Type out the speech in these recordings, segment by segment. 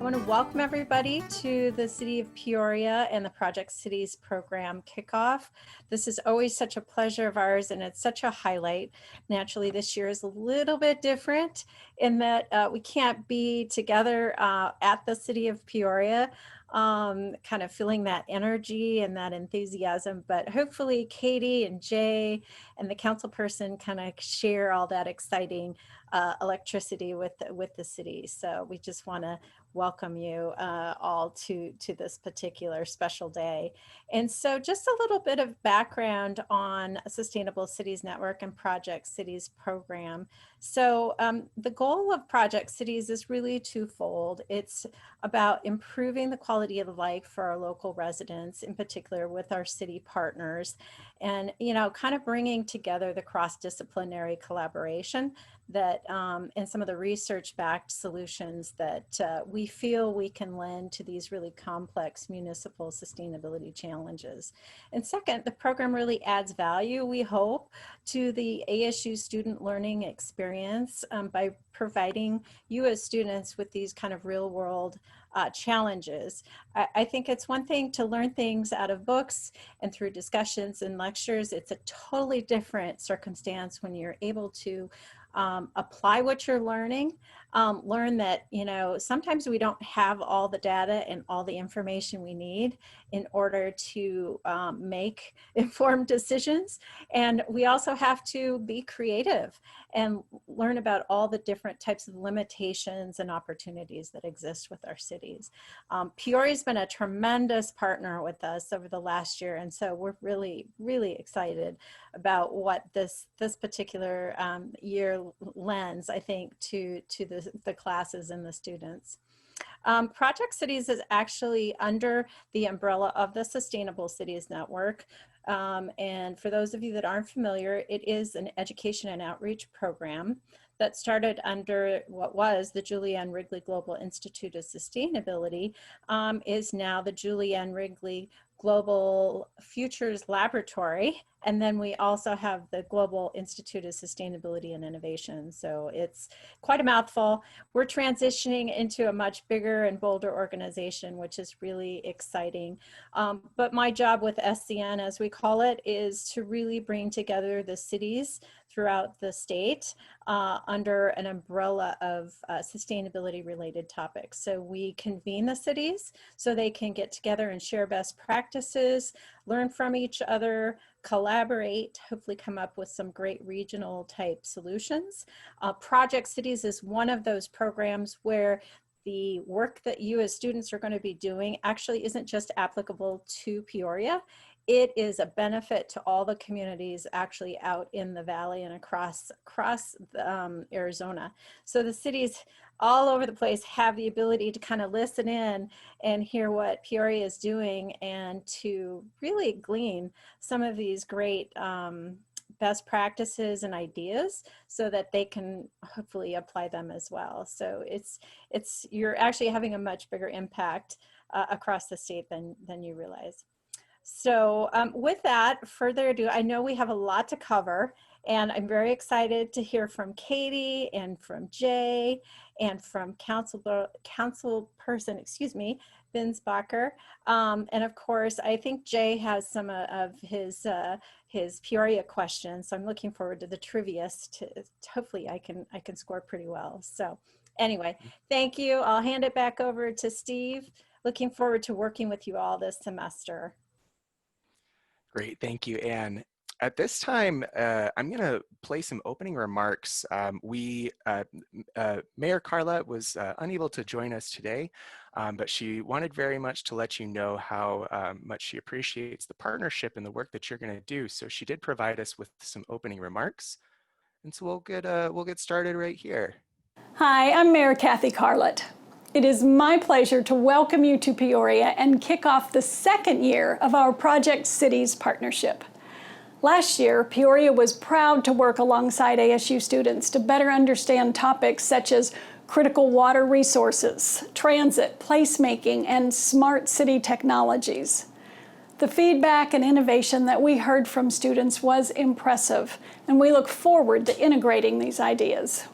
I want to welcome everybody to the City of Peoria and the Project Cities program kickoff. This is always such a pleasure of ours, and it's such a highlight. Naturally, this year is a little bit different in that we can't be together at the City of Peoria, kind of feeling that energy and that enthusiasm. But hopefully Katie and Jay and the council person kind of share all that exciting electricity with the city. So we just want to welcome you all to this particular special day. And so just a little bit of background on Sustainable Cities Network and Project Cities program. So the goal of Project Cities is really twofold. It's about improving the quality of life for our local residents, in particular with our city partners, and kind of bringing together the cross-disciplinary collaboration that and some of the research-backed solutions that we feel we can lend to these really complex municipal sustainability challenges. And second, the program really adds value, we hope, to the ASU student learning experience by providing you as students with these kind of real-world challenges. I think it's one thing to learn things out of books and through discussions and lectures. It's a totally different circumstance when you're able to apply what you're learning, learn that, sometimes we don't have all the data and all the information we need in order to make informed decisions. And we also have to be creative and learn about all the different types of limitations and opportunities that exist with our cities. Peoria's been a tremendous partner with us over the last year, and so we're really, really excited about what this particular year lends, I think, to the classes and the students. Project Cities is actually under the umbrella of the Sustainable Cities Network. And for those of you that aren't familiar, it is an education and outreach program that started under what was the Julianne Wrigley Global Institute of Sustainability, is now the Julianne Wrigley Global Futures Laboratory. And then we also have the Global Institute of Sustainability and Innovation. So it's quite a mouthful. We're transitioning into a much bigger and bolder organization, which is really exciting. But my job with SCN, as we call it, is to really bring together the cities throughout the state under an umbrella of sustainability related topics. So we convene the cities so they can get together and share best practices, learn from each other, collaborate, hopefully come up with some great regional type solutions. Project Cities is one of those programs where the work that you as students are going to be doing actually isn't just applicable to Peoria. It is a benefit to all the communities actually out in the valley and across Arizona. So the cities all over the place have the ability to kind of listen in and hear what Peoria is doing and to really glean some of these great best practices and ideas so that they can hopefully apply them as well. So you're actually having a much bigger impact across the state than you realize. So with that, further ado, I know we have a lot to cover, and I'm very excited to hear from Katie and from Jay and from council person, Binsbacher. And of course, I think Jay has some of his Peoria questions. So I'm looking forward to the trivia. Hopefully I can score pretty well. So anyway, thank you. I'll hand it back over to Steve. Looking forward to working with you all this semester. Great, thank you, Anne. At this time, I'm going to play some opening remarks. Mayor Carla was unable to join us today, but she wanted very much to let you know how much she appreciates the partnership and the work that you're going to do. So she did provide us with some opening remarks. And so we'll get started right here. Hi, I'm Mayor Kathy Carlett. It is my pleasure to welcome you to Peoria and kick off the second year of our Project Cities partnership. Last year, Peoria was proud to work alongside ASU students to better understand topics such as critical water resources, transit, placemaking, and smart city technologies. The feedback and innovation that we heard from students was impressive, and we look forward to integrating these ideas.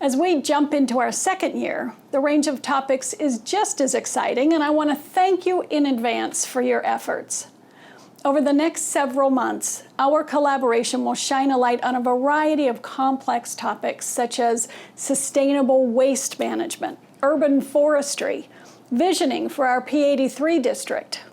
As we jump into our second year, the range of topics is just as exciting, and I want to thank you in advance for your efforts. Over the next several months, our collaboration will shine a light on a variety of complex topics such as sustainable waste management, urban forestry, visioning for our P83 district.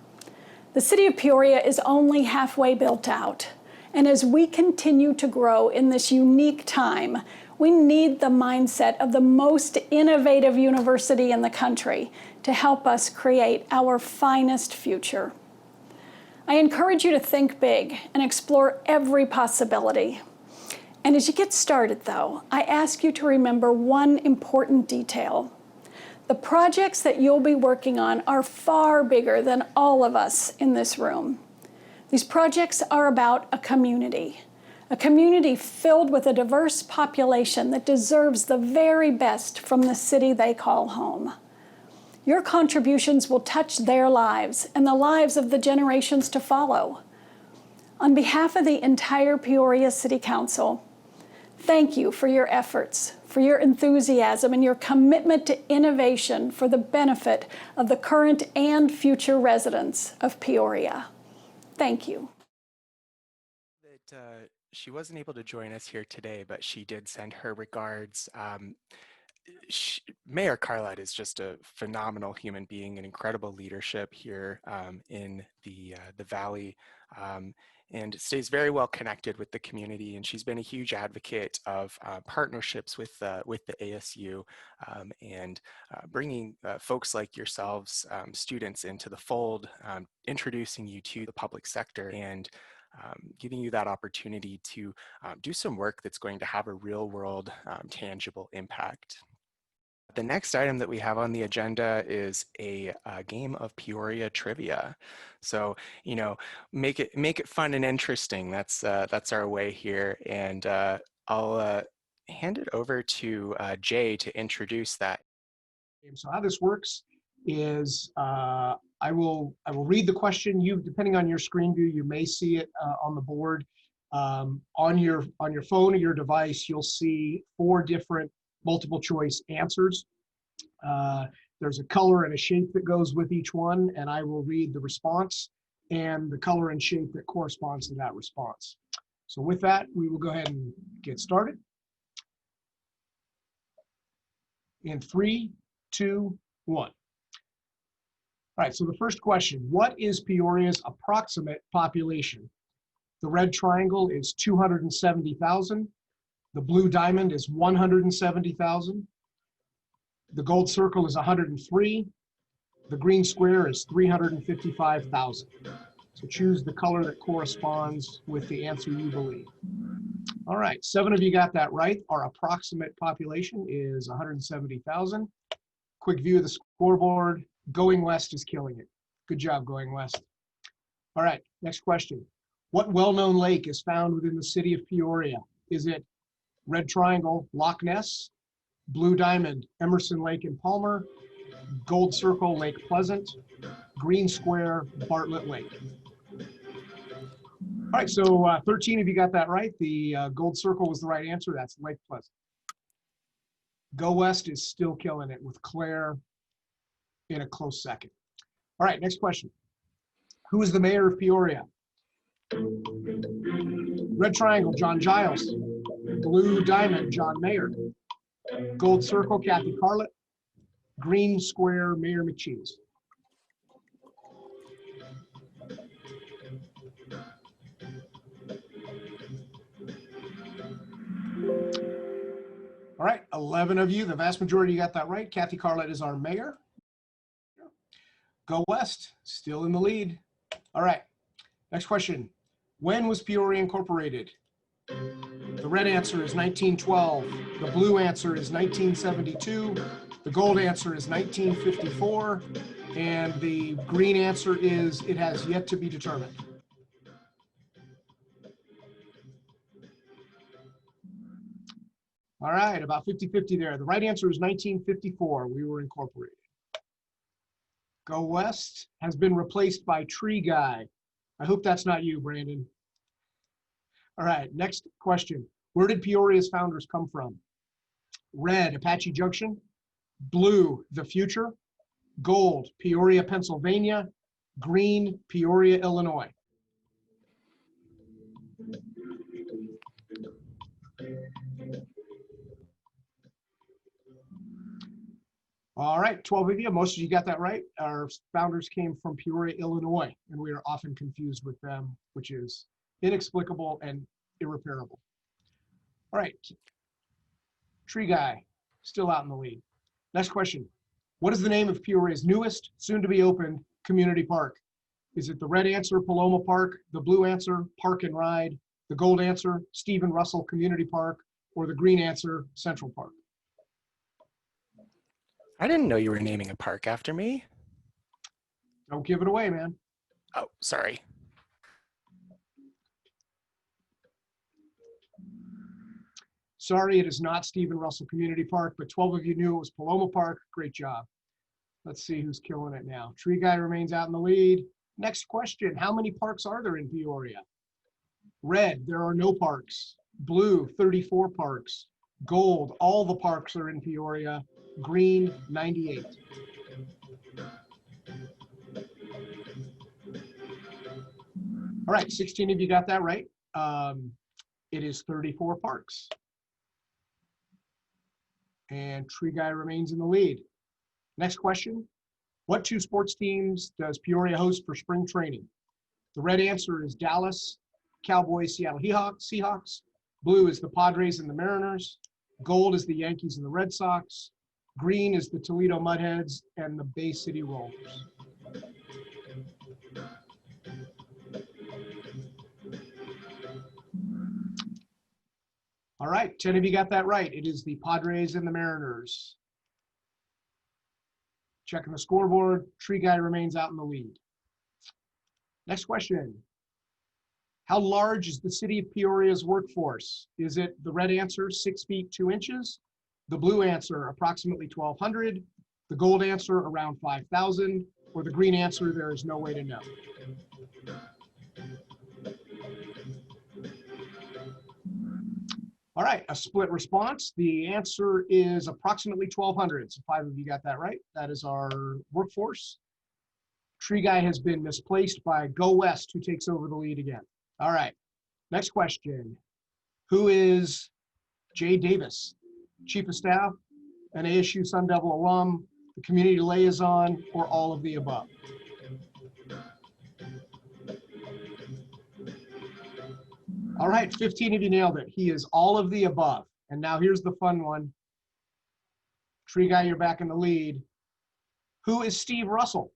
The city of Peoria is only halfway built out, and as we continue to grow in this unique time, we need the mindset of the most innovative university in the country to help us create our finest future. I encourage you to think big and explore every possibility. And as you get started, though, I ask you to remember one important detail. The projects that you'll be working on are far bigger than all of us in this room. These projects are about a community filled with a diverse population that deserves the very best from the city they call home. Your contributions will touch their lives and the lives of the generations to follow. On behalf of the entire Peoria City Council, thank you for your efforts, for your enthusiasm, and your commitment to innovation for the benefit of the current and future residents of Peoria. Thank you. She wasn't able to join us here today, but she did send her regards. Mayor Carlett is just a phenomenal human being, an incredible leadership here in the Valley, and stays very well connected with the community. And she's been a huge advocate of partnerships with the ASU and bringing folks like yourselves, students, into the fold, introducing you to the public sector, and giving you that opportunity to do some work that's going to have a real world tangible impact. The next item that we have on the agenda is a game of Peoria trivia. So, you know, make it fun and interesting. That's our way here, and I'll hand it over to Jay to introduce that. So how this works is I will read the question. You, depending on your screen view, you may see it on the board. On your phone or your device, you'll see 4 different multiple choice answers. There's a color and a shape that goes with each one, and I will read the response and the color and shape that corresponds to that response. So with that, we will go ahead and get started. In 3, 2, 1. All right, so the first question: what is Peoria's approximate population? The red triangle is 270,000. The blue diamond is 170,000. The gold circle is 103. The green square is 355,000. So choose the color that corresponds with the answer you believe. All right, 7 of you got that right. Our approximate population is 170,000. Quick view of the scoreboard. Going West is killing it. Good job, Going West. All right, next question. What well-known lake is found within the city of Peoria? Is it red triangle, Loch Ness; blue diamond, Emerson Lake and Palmer; gold circle, Lake Pleasant; green square, Bartlett Lake? All right, so 13 of you got that right. The gold circle was the right answer. That's Lake Pleasant. Go West is still killing it with Claire in a close second. All right, next question. Who is the mayor of Peoria? Red triangle, John Giles. Blue diamond, John Mayer. Gold circle, Kathy Carlett. Green square, Mayor McCheese. All right, 11 of you, the vast majority got that right. Kathy Carlett is our mayor. Go West, still in the lead. All right, next question. When was Peoria incorporated? The red answer is 1912. The blue answer is 1972. The gold answer is 1954. And the green answer is it has yet to be determined. All right, about 50-50 there. The right answer is 1954. We were incorporated. Go West has been replaced by Tree Guy. I hope that's not you, Brandon. All right, next question. Where did Peoria's founders come from? Red, Apache Junction. Blue, the future. Gold, Peoria, Pennsylvania. Green, Peoria, Illinois. All right, 12 of you, most of you got that right. Our founders came from Peoria, Illinois, and we are often confused with them, which is inexplicable and irreparable. All right, Tree Guy, still out in the lead. Next question. What is the name of Peoria's newest, soon-to-be-opened community park? Is it the red answer, Paloma Park, the blue answer, Park and Ride, the gold answer, Stephen Russell Community Park, or the green answer, Central Park? I didn't know you were naming a park after me. Don't give it away, man. Oh, sorry. Sorry, it is not Stephen Russell Community Park, but 12 of you knew it was Paloma Park. Great job. Let's see who's killing it now. Tree Guy remains out in the lead. Next question, how many parks are there in Peoria? Red, there are no parks. Blue, 34 parks. Gold, all the parks are in Peoria. Green, 98. All right, 16 of you got that right. It is 34 parks. And Tree Guy remains in the lead. Next question. What two sports teams does Peoria host for spring training? The red answer is Dallas Cowboys, Seattle Seahawks. Blue is the Padres and the Mariners. Gold is the Yankees and the Red Sox. Green is the Toledo Mudheads and the Bay City Rollers. All right, 10 of you got that right. It is the Padres and the Mariners. Checking the scoreboard, Tree Guy remains out in the lead. Next question. How large is the city of Peoria's workforce? Is it the red answer, 6 feet 2 inches? The blue answer, approximately 1,200. The gold answer, around 5,000. Or the green answer, there is no way to know. All right, a split response. The answer is approximately 1,200. So 5 of you got that right. That is our workforce. Tree Guy has been misplaced by Go West, who takes over the lead again. All right, next question. Who is Jay Davis? Chief of Staff, an ASU Sun Devil alum, the community liaison, or all of the above? All right, 15 of you nailed it. He is all of the above. And now here's the fun one. Tree Guy, you're back in the lead. Who is Steve Russell?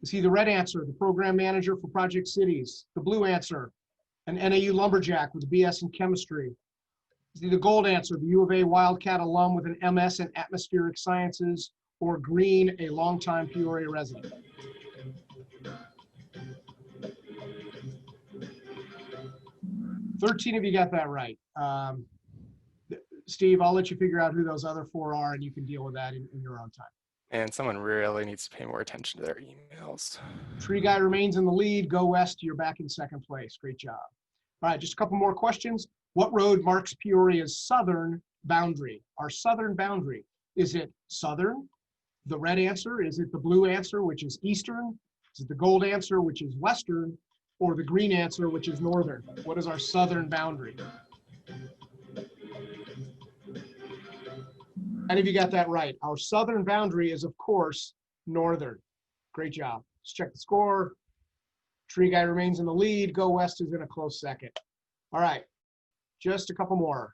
Is he the red answer, the program manager for Project Cities? The blue answer, an NAU lumberjack with a BS in chemistry? Is he the gold answer, the U of A Wildcat alum with an MS in atmospheric sciences? Or green, a longtime Peoria resident? $13 of you got that right. Steve, I'll let you figure out who those other 4 are, and you can deal with that in your own time. And someone really needs to pay more attention to their emails. Tree Guy remains in the lead. Go West, you're back in second place. Great job. All right, just a couple more questions. What road marks Peoria's southern boundary? Our southern boundary. Is it southern? The red answer. Is it the blue answer, which is eastern? Is it the gold answer, which is western? Or the green answer, which is northern? What is our southern boundary? And if you got that right, our southern boundary is, of course, northern. Great job. Let's check the score. Tree Guy remains in the lead. Go West is in a close second. All right, just a couple more.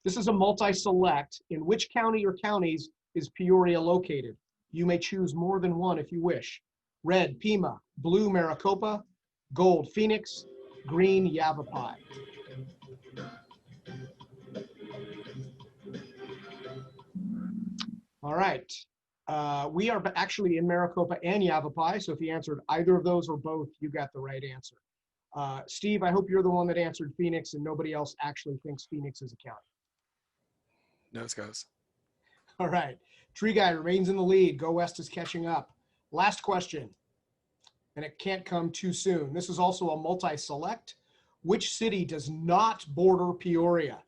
This is a multi-select. In which county or counties is Peoria located? You may choose more than one if you wish. Red, Pima. Blue, Maricopa. Gold, Phoenix. Green, Yavapai. All right, we are actually in Maricopa and Yavapai, so if you answered either of those or both, you got the right answer. Steve, I hope you're the one that answered Phoenix and nobody else actually thinks Phoenix is a county. Nose goes. All right, Tree Guy remains in the lead. Go West is catching up. Last question, and it can't come too soon. This is also a multi-select. Which city does not border Peoria?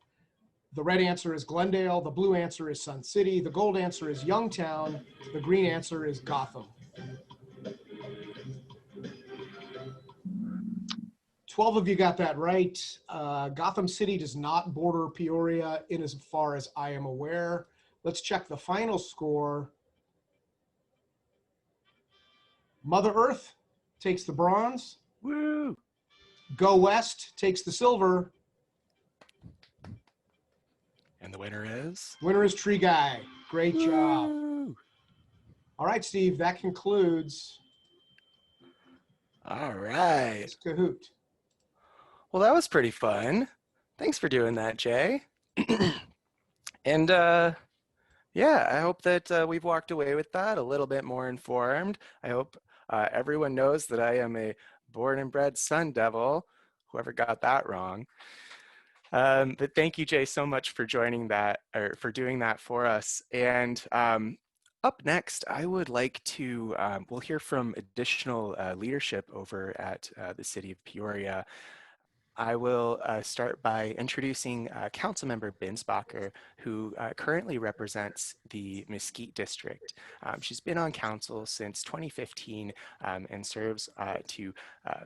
The red answer is Glendale. The blue answer is Sun City. The gold answer is Youngtown. The green answer is Gotham. 12 of you got that right. Gotham City does not border Peoria in as far as I am aware. Let's check the final score. Mother Earth takes the bronze. Woo! Go West takes the silver. And the winner is? Winner is Tree Guy. Great job. Woo! All right, Steve, that concludes All right. this Kahoot. Well, that was pretty fun. Thanks for doing that, Jay. And yeah, I hope that we've walked away with that a little bit more informed. I hope everyone knows that I am a born and bred Sun Devil, whoever got that wrong. But thank you, Jay, so much for joining that, or for doing that for us. And up next, I would like to, we'll hear from additional leadership over at the city of Peoria. I will start by introducing Councilmember Binsbacher, who currently represents the Mesquite District. She's been on council since 2015 and serves to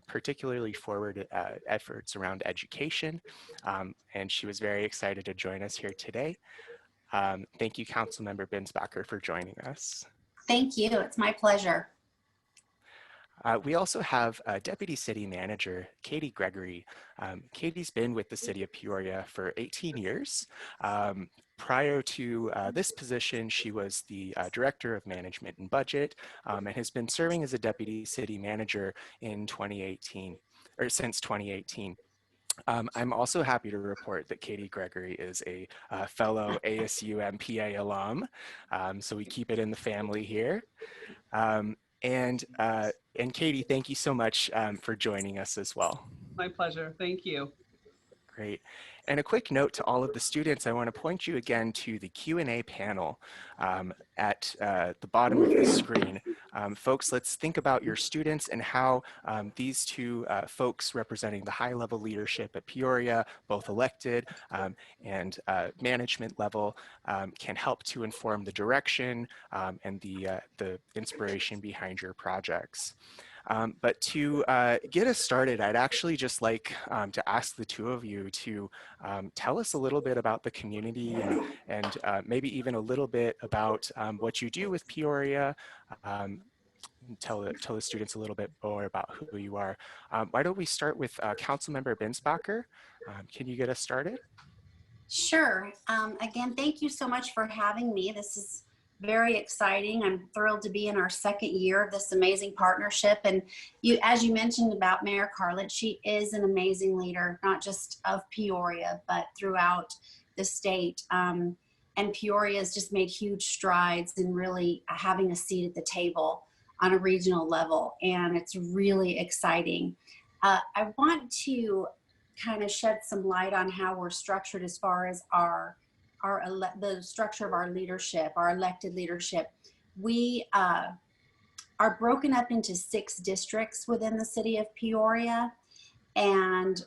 particularly forward efforts around education. And she was very excited to join us here today. Thank you, Councilmember Binsbacher, for joining us. Thank you. It's my pleasure. We also have Deputy City Manager Katie Gregory. Katie's been with the City of Peoria for 18 years. Prior to this position, she was the Director of Management and Budget and has been serving as a Deputy City Manager in 2018, or since 2018. I'm also happy to report that Katie Gregory is a fellow ASU MPA alum, so we keep it in the family here. And Katie, thank you so much for joining us as well. My pleasure. Thank you. Great. And a quick note to all of the students, I want to point you again to the Q&A panel at the bottom of the screen. Folks, let's think about your students and how these two folks representing the high-level leadership at Peoria, both elected and management level, can help to inform the direction and the inspiration behind your projects. But to get us started, I'd actually just like to ask the two of you to tell us a little bit about the community and maybe even a little bit about what you do with Peoria. Tell the students a little bit more about who you are. Why don't we start with Councilmember Binsbacher? Can you get us started? Sure. Again, thank you so much for having me. This is very exciting. I'm thrilled to be in our second year of this amazing partnership. And as you mentioned about Mayor Carlett, she is an amazing leader, not just of Peoria, but throughout the state. And Peoria has just made huge strides in really having a seat at the table on a regional level. And it's really exciting. I want to kind of shed some light on how we're structured as far as the structure of our leadership, our elected leadership. We are broken up into 6 districts within the city of Peoria. And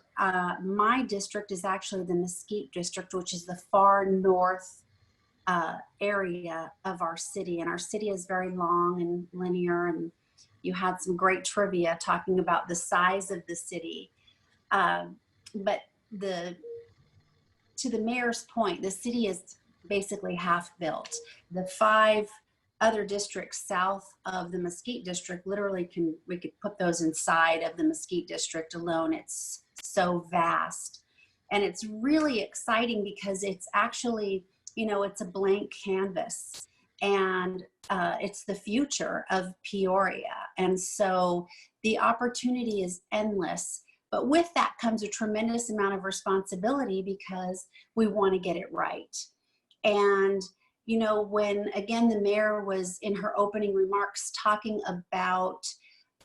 my district is actually the Mesquite district, which is the far north area of our city. And our city is very long and linear. And you had some great trivia talking about the size of the city. But to the mayor's point, the city is basically half built. The 5 other districts south of the Mesquite district, literally we could put those inside of the Mesquite district alone. It's so vast. And it's really exciting because it's actually, it's a blank canvas. And it's the future of Peoria. And so the opportunity is endless. But with that comes a tremendous amount of responsibility because we want to get it right. And, when, again, the mayor was in her opening remarks talking about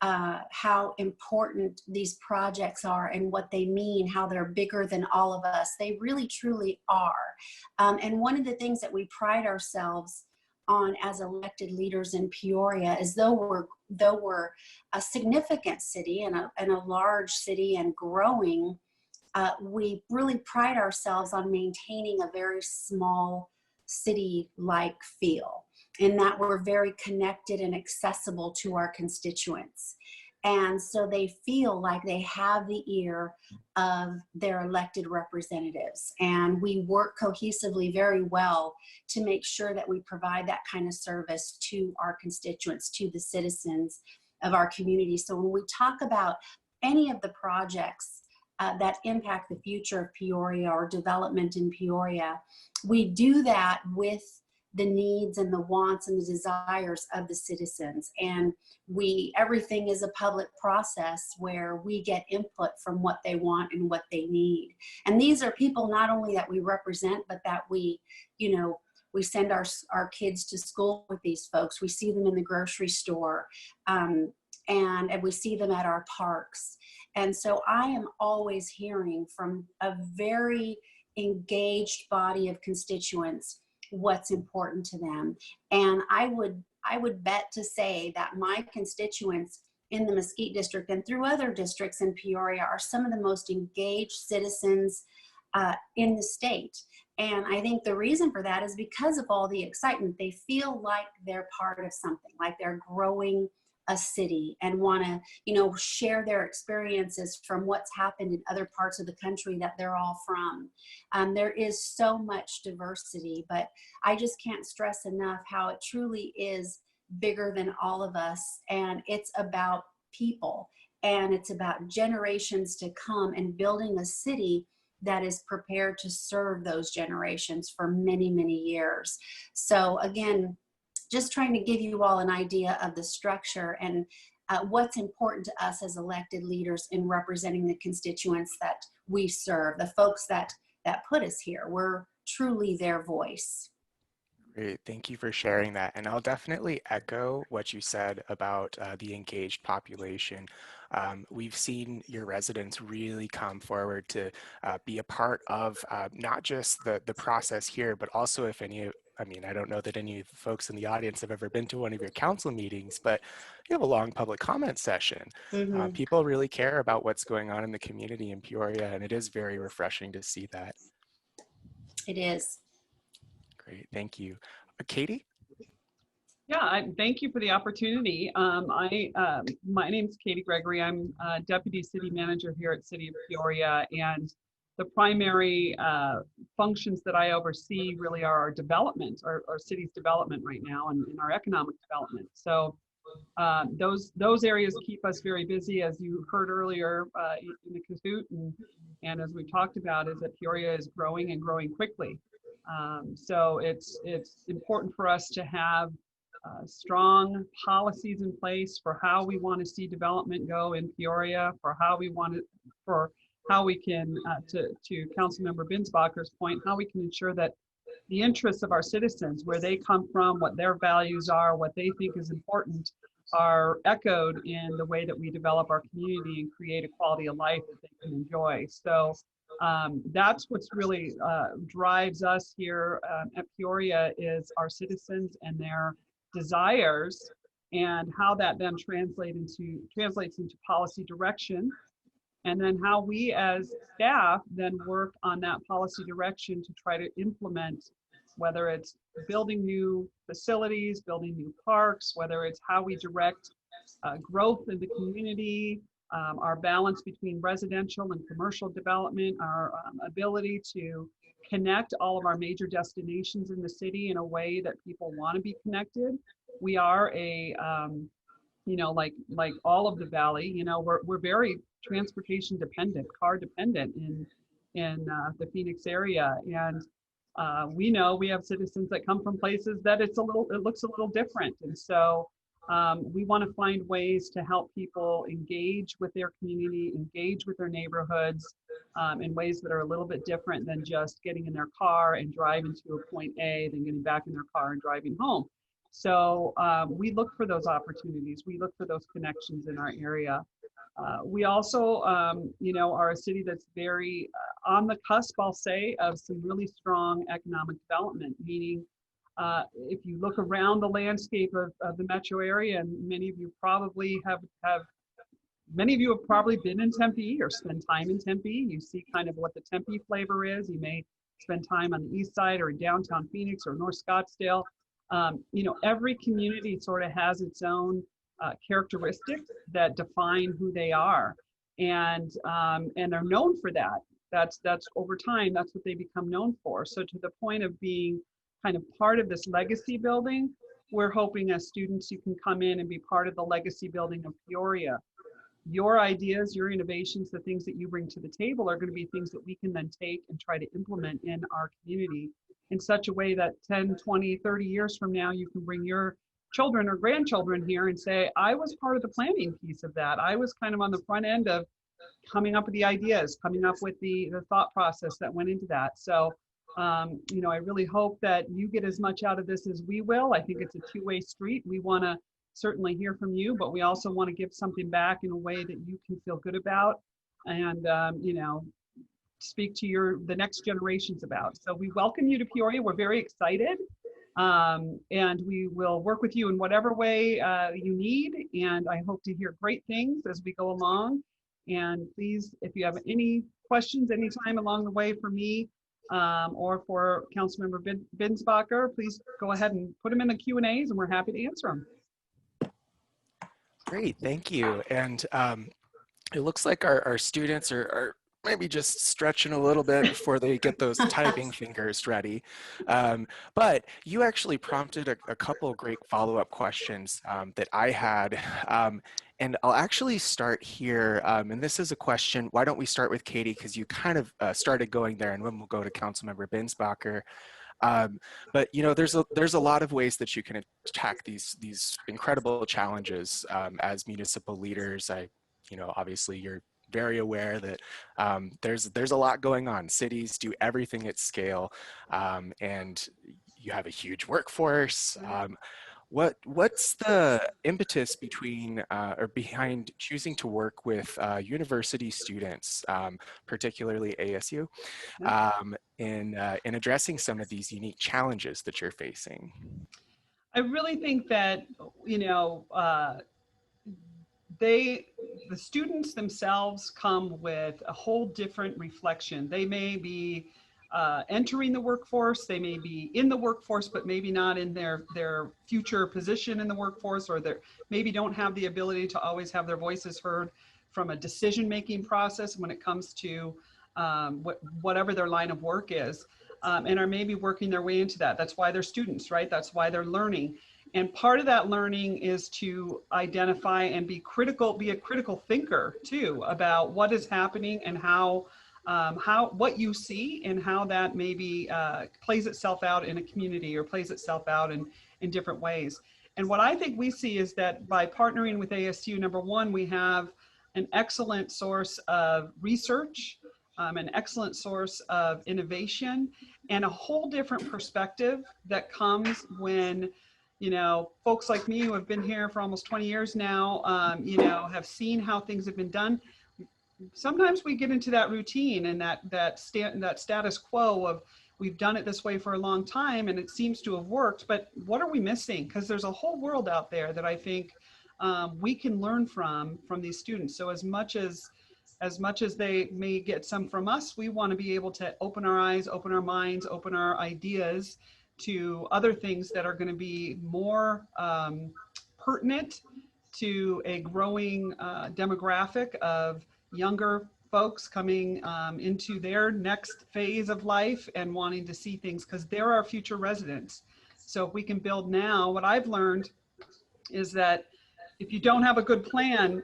how important these projects are and what they mean, how they're bigger than all of us, they really, truly are. And one of the things that we pride ourselves on as elected leaders in Peoria is though we're a significant city and a large city and growing, we really pride ourselves on maintaining a very small city-like feel, in that we're very connected and accessible to our constituents. And so they feel like they have the ear of their elected representatives. And we work cohesively very well to make sure that we provide that kind of service to our constituents, to the citizens of our community. So when we talk about any of the projects that impact the future of Peoria or development in Peoria, we do that with the needs and the wants and the desires of the citizens. And everything is a public process where we get input from what they want and what they need. And these are people not only that we represent, but that we send our kids to school with these folks. We see them in the grocery store, and we see them at our parks. And so I am always hearing from a very engaged body of constituents what's important to them. And I would bet to say that my constituents in the Mesquite district and through other districts in Peoria are some of the most engaged citizens in the state. And I think the reason for that is because of all the excitement. They feel like they're part of something, like they're growing a city, and want to, share their experiences from what's happened in other parts of the country that they're all from. There is so much diversity, but I just can't stress enough how it truly is bigger than all of us. And it's about people, and it's about generations to come, and building a city that is prepared to serve those generations for many, many years. So again, just trying to give you all an idea of the structure and what's important to us as elected leaders in representing the constituents that we serve, the folks that put us here. We're truly their voice. Great, thank you for sharing that. And I'll definitely echo what you said about the engaged population. We've seen your residents really come forward to be a part of not just the process here, but also if I don't know that any of the folks in the audience have ever been to one of your council meetings, but you have a long public comment session. Mm-hmm. People really care about what's going on in the community in Peoria, and it is very refreshing to see that. It is. Great, thank you. Katie? Yeah, thank you for the opportunity. My name is Katie Gregory. I'm Deputy City Manager here at City of Peoria, and the primary functions that I oversee really are our development, our city's development right now, and our economic development. So those areas keep us very busy, as you heard earlier in the Kahoot, and as we talked about, is that Peoria is growing and growing quickly. So it's important for us to have strong policies in place for how we want to see development go in Peoria, for how we can, to Councilmember Binsbacher's point, how we can ensure that the interests of our citizens, where they come from, what their values are, what they think is important, are echoed in the way that we develop our community and create a quality of life that they can enjoy. So that's what's really drives us here at Peoria, is our citizens and their desires, and how that then translates into policy direction, and then how we as staff then work on that policy direction to try to implement, whether it's building new facilities, building new parks, whether it's how we direct growth in the community, our balance between residential and commercial development, our ability to connect all of our major destinations in the city in a way that people want to be connected. We are a, like all of the valley, we're very transportation dependent, car dependent in the Phoenix area. And we know we have citizens that come from places that it looks a little different. And so we want to find ways to help people engage with their community, engage with their neighborhoods in ways that are a little bit different than just getting in their car and driving to a point A, then getting back in their car and driving home. So we look for those opportunities. We look for those connections in our area. We also, are a city that's very on the cusp, I'll say, of some really strong economic development, meaning if you look around the landscape of the metro area, and many of you probably have many of you have probably been in Tempe or spent time in Tempe. You see kind of what the Tempe flavor is. You may spend time on the east side or in downtown Phoenix or North Scottsdale. You know, every community sort of has its own characteristics that define who they are, and they're known for that. That's over time, that's what they become known for. So to the point of being kind of part of this legacy building, we're hoping as students you can come in and be part of the legacy building of Peoria. Your ideas, your innovations, the things that you bring to the table are going to be things that we can then take and try to implement in our community in such a way that 10, 20, 30 years from now, you can bring your children or grandchildren here and say, I was part of the planning piece of that. I was kind of on the front end of coming up with the ideas, coming up with the thought process that went into that. So, you know, I really hope that you get as much out of this as we will. I think it's a two-way street. We want to certainly hear from you, but we also want to give something back in a way that you can feel good about and, you know, speak to the next generations about. So we welcome you to Peoria. We're very excited. And we will work with you in whatever way you need. And I hope to hear great things as we go along. And please, if you have any questions anytime along the way for me or for Councilmember Binsbacher, please go ahead and put them in the Q&As and we're happy to answer them. Great, thank you. And it looks like our students are maybe just stretching a little bit before they get those typing fingers ready. But you actually prompted a couple of great follow-up questions that I had. And I'll actually start here. And this is a question, why don't we start with Katie, because you kind of started going there, and then we'll go to Councilmember Binsbacher. But you know, there's a lot of ways that you can attack these incredible challenges as municipal leaders. You know, obviously you're very aware that there's a lot going on. Cities do everything at scale, and you have a huge workforce. What's the impetus behind choosing to work with university students, particularly ASU, in addressing some of these unique challenges that you're facing? I really think that, you know, the students themselves come with a whole different reflection. They may be entering the workforce, they may be in the workforce, but maybe not in their future position in the workforce, or they maybe don't have the ability to always have their voices heard from a decision-making process when it comes to whatever their line of work is, and are maybe working their way into that. That's why they're students, right? That's why they're learning. And part of that learning is to identify and be a critical thinker too, about what is happening and what you see and how that maybe plays itself out in a community or plays itself out in different ways. And what I think we see is that by partnering with ASU, number one, we have an excellent source of research, an excellent source of innovation, and a whole different perspective that comes when, you know, folks like me who have been here for almost 20 years now, you know, have seen how things have been done. Sometimes we get into that routine and that status quo of we've done it this way for a long time and it seems to have worked, but what are we missing? Because there's a whole world out there that I think we can learn from these students. So as much as they may get some from us, we want to be able to open our eyes, open our minds, open our ideas to other things that are going to be more pertinent to a growing demographic of younger folks coming into their next phase of life and wanting to see things, because they're our future residents. So if we can build now, what I've learned is that if you don't have a good plan,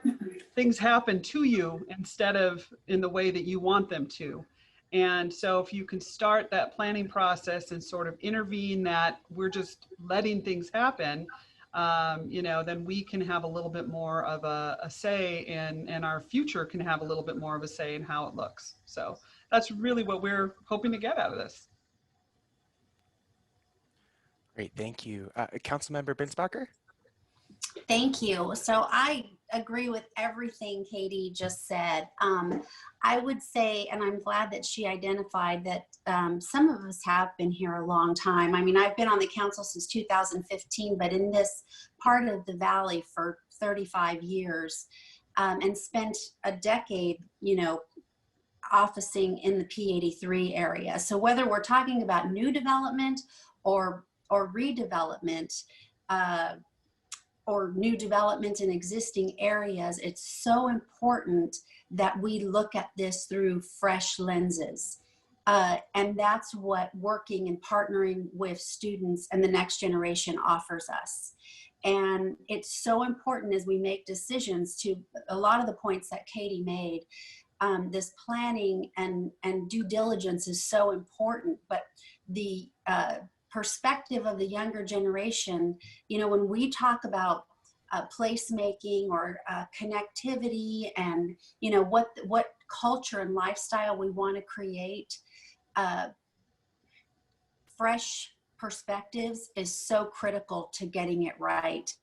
things happen to you instead of in the way that you want them to. And so if you can start that planning process and sort of intervene that we're just letting things happen, you know, then we can have a little bit more of a say and our future can have a little bit more of a say in how it looks. So that's really what we're hoping to get out of this. Great, thank you. Councilmember Binsbacher? Thank you. So I agree with everything Katie just said. I would say, and I'm glad that she identified that some of us have been here a long time. I mean, I've been on the council since 2015, but in this part of the valley for 35 years. and spent a decade, officing in the P83 area. So whether we're talking about new development or redevelopment, or new development in existing areas, it's so important that we look at this through fresh lenses. And that's what working and partnering with students and the next generation offers us. And it's so important as we make decisions, to a lot of the points that Katie made. This planning and due diligence is so important, but the perspective of the younger generation, when we talk about placemaking or connectivity and, what culture and lifestyle we want to create, fresh perspectives is so critical to getting it right.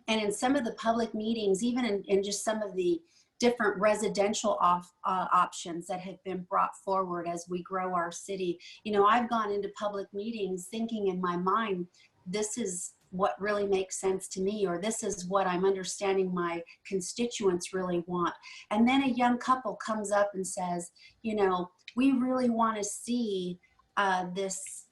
And in some of the public meetings, even in just some of the different residential options that have been brought forward as we grow our city, I've gone into public meetings thinking in my mind, this is what really makes sense to me, or this is what I'm understanding my constituents really want. And then a young couple comes up and says, we really want to see this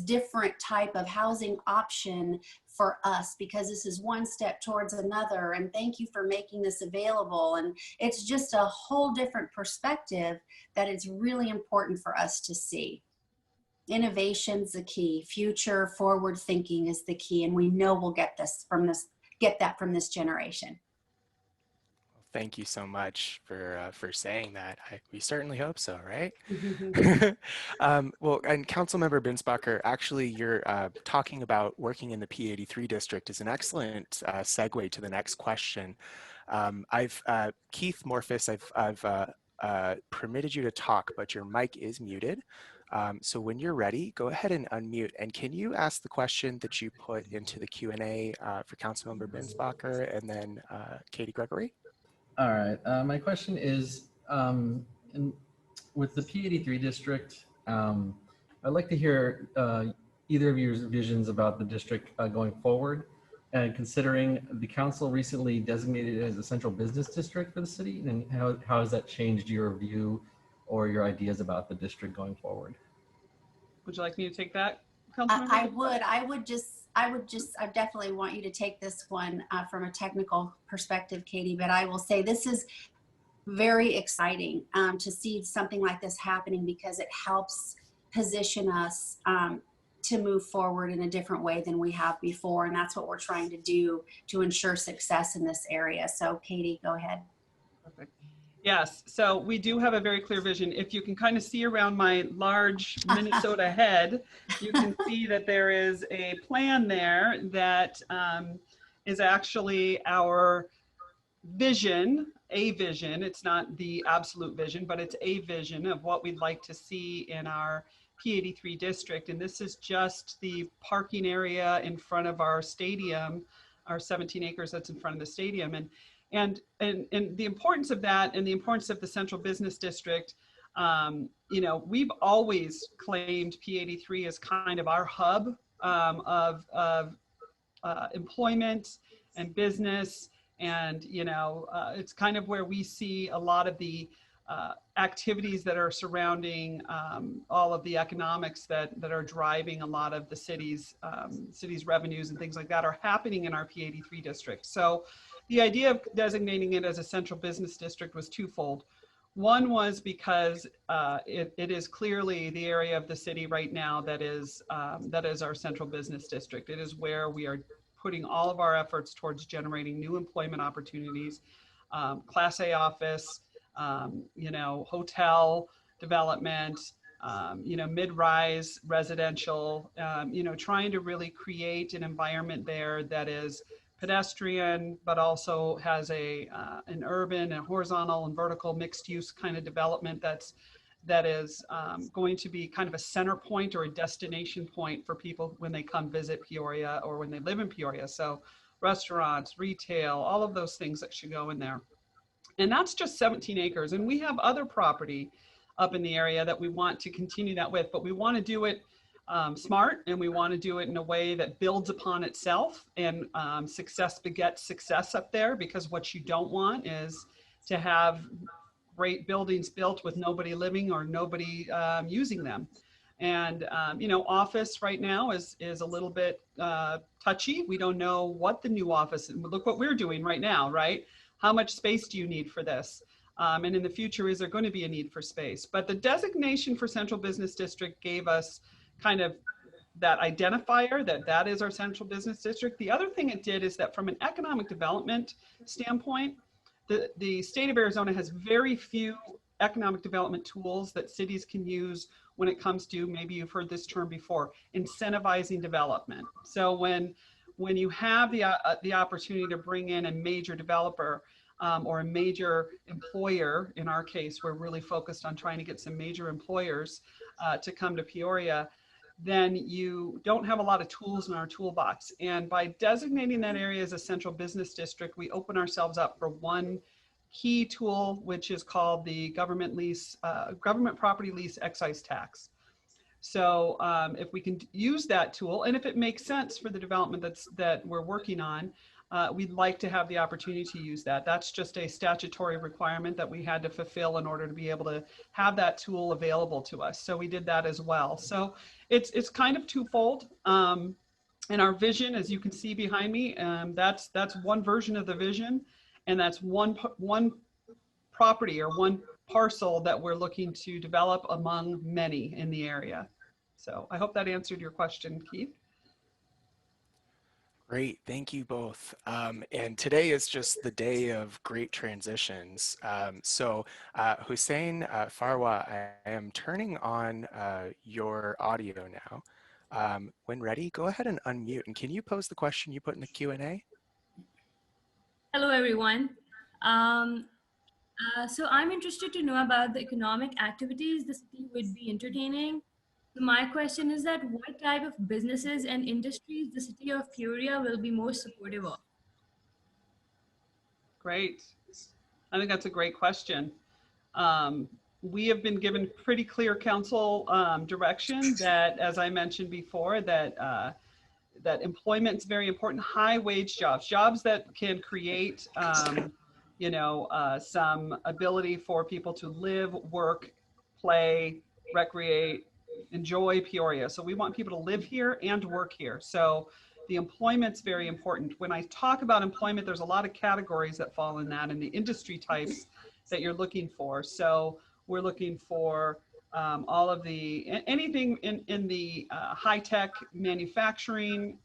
different type of housing option for us, because this is one step towards another, and thank you for making this available. And it's just a whole different perspective that is really important for us to see. Innovation's the key. Future forward thinking is the key, and we know we'll get that from this generation. Thank you so much for saying that. We certainly hope so, right? Well, and Councilmember Binsbacher, actually, you're talking about working in the P83 district is an excellent segue to the next question. Keith Morphus, I've permitted you to talk, but your mic is muted. So when you're ready, go ahead and unmute. And can you ask the question that you put into the Q&A for Councilmember Binsbacher and then Katie Gregory? All right. My question is, with the P83 district, I'd like to hear either of your visions about the district going forward, and considering the council recently designated it as a central business district for the city, and how has that changed your view or your ideas about the district going forward? Would you like me to take that, Councilmember? I definitely want you to take this one from a technical perspective, Katie, but I will say this is very exciting to see something like this happening, because it helps position us to move forward in a different way than we have before. And that's what we're trying to do to ensure success in this area. So Katie, go ahead. Perfect. Yes, so we do have a very clear vision. If you can kind of see around my large Minnesota head, you can see that there is a plan there that is actually our vision, a vision. It's not the absolute vision, but it's a vision of what we'd like to see in our P83 district. And this is just the parking area in front of our stadium, our 17 acres that's in front of the stadium. And the importance of that, and the importance of the central business district, we've always claimed P83 as kind of our hub of employment and business. And, it's kind of where we see a lot of the activities that are surrounding all of the economics that are driving a lot of the city's revenues and things like that are happening in our P83 district. So the idea of designating it as a central business district was twofold. One was because it is clearly the area of the city right now that is our central business district. It is where we are putting all of our efforts towards generating new employment opportunities, Class A office, hotel development, mid-rise residential, trying to really create an environment there that is pedestrian, but also has an urban and horizontal and vertical mixed use kind of development that is going to be kind of a center point or a destination point for people when they come visit Peoria or when they live in Peoria. So restaurants, retail, all of those things that should go in there. And that's just 17 acres. And we have other property up in the area that we want to continue that with, but we want to do it smart, and we want to do it in a way that builds upon itself, and success begets success up there, because what you don't want is to have great buildings built with nobody living or nobody using them. And you know, office right now is a little bit touchy. We don't know what the new office, and look what we're doing right now, right? How much space do you need for this? And in the future, is there going to be a need for space? But the designation for Central Business District gave us kind of that identifier that that is our central business district. The other thing it did is that from an economic development standpoint, the state of Arizona has very few economic development tools that cities can use when it comes to, maybe you've heard this term before, incentivizing development. So when you have the opportunity to bring in a major developer or a major employer, in our case, we're really focused on trying to get some major employers to come to Peoria, then you don't have a lot of tools in our toolbox. And by designating that area as a central business district, we open ourselves up for one key tool, which is called the government property lease excise tax. So if we can use that tool, and if it makes sense for the development that we're working on, we'd like to have the opportunity to use that. That's just a statutory requirement that we had to fulfill in order to be able to have that tool available to us. So we did that as well. So it's kind of twofold. And our vision, as you can see behind me, that's one version of the vision, and that's one property or one parcel that we're looking to develop among many in the area. So I hope that answered your question, Keith. Great, thank you both. And today is just the day of great transitions. So Hussein Farwa, I am turning on your audio now. When ready, go ahead and unmute. And can you pose the question you put in the Q&A? Hello, everyone. So I'm interested to know about the economic activities the city would be entertaining. So my question is that what type of businesses and industries the city of Peoria will be most supportive of? Great. I think that's a great question. We have been given pretty clear council direction that, as I mentioned before, that that employment is very important. High wage jobs that can create, you know, some ability for people to live, work, play, recreate, enjoy Peoria. So we want people to live here and work here. So the employment's very important. When I talk about employment, there's a lot of categories that fall in that, and the industry types that you're looking for. So we're looking for all of anything in the high-tech manufacturing,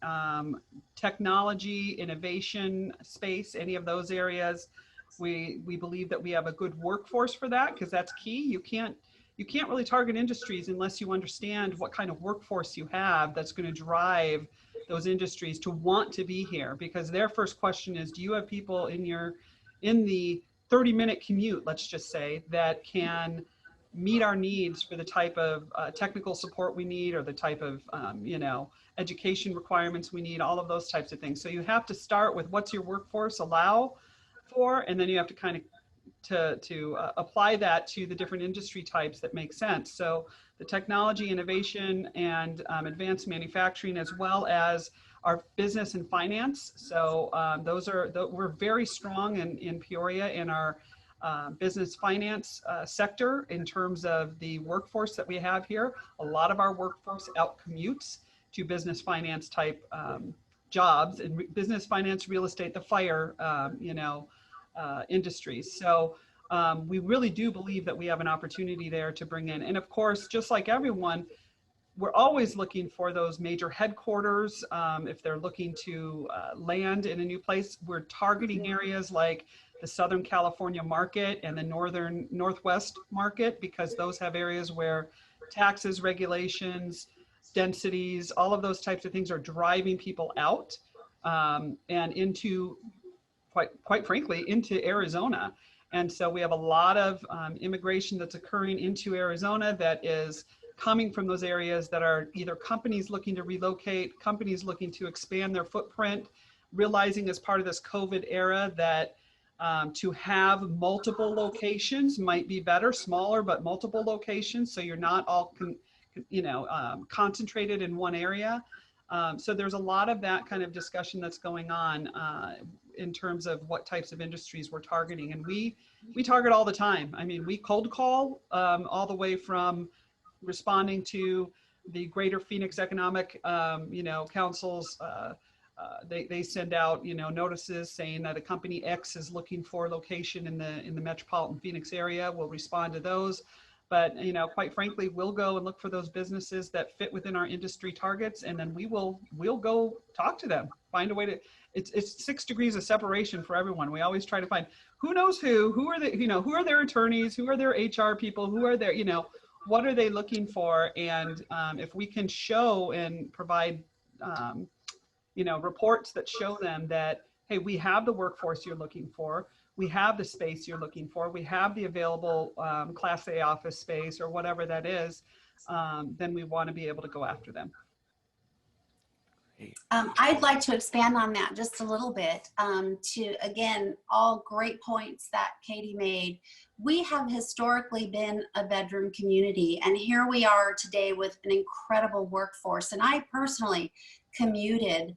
technology, innovation space, any of those areas. We believe that we have a good workforce for that, because that's key. You can't really target industries unless you understand what kind of workforce you have that's going to drive those industries to want to be here, because their first question is, do you have people in the 30-minute commute, let's just say, that can meet our needs for the type of technical support we need, or the type of you know, education requirements we need, all of those types of things. So you have to start with what's your workforce allow for, and then you have to kind of to apply that to the different industry types that make sense. So the technology, innovation, and advanced manufacturing, as well as our business and finance. So we're very strong in Peoria in our business finance sector in terms of the workforce that we have here. A lot of our workforce out commutes to business finance type jobs, and business finance, real estate, the fire, you know, industries. So we really do believe that we have an opportunity there to bring in. And of course, just like everyone, we're always looking for those major headquarters. If they're looking to land in a new place, we're targeting areas like the Southern California market and the Northwest market, because those have areas where taxes, regulations, densities, all of those types of things are driving people out and into, quite frankly, into Arizona. And so we have a lot of immigration that's occurring into Arizona that is coming from those areas that are either companies looking to relocate, companies looking to expand their footprint, realizing as part of this COVID era that to have multiple locations might be better, smaller, but multiple locations. So you're not all concentrated in one area. So there's a lot of that kind of discussion that's going on in terms of what types of industries we're targeting. And we target all the time. I mean, we cold call all the way from responding to the Greater Phoenix Economic, Council's. They send out, notices saying that a company X is looking for a location in the metropolitan Phoenix area. We'll respond to those. But, quite frankly, we'll go and look for those businesses that fit within our industry targets, and then we'll go talk to them, find a way to, it's 6 degrees of separation for everyone. We always try to find who knows who are they, who are their attorneys, who are their HR people, who are their, what are they looking for? And if we can show and provide, reports that show them that, hey, we have the workforce you're looking for, we have the space you're looking for, we have the available Class A office space or whatever that is, then we want to be able to go after them. I'd like to expand on that just a little bit to, again, all great points that Katie made. We have historically been a bedroom community, and here we are today with an incredible workforce. And I personally commuted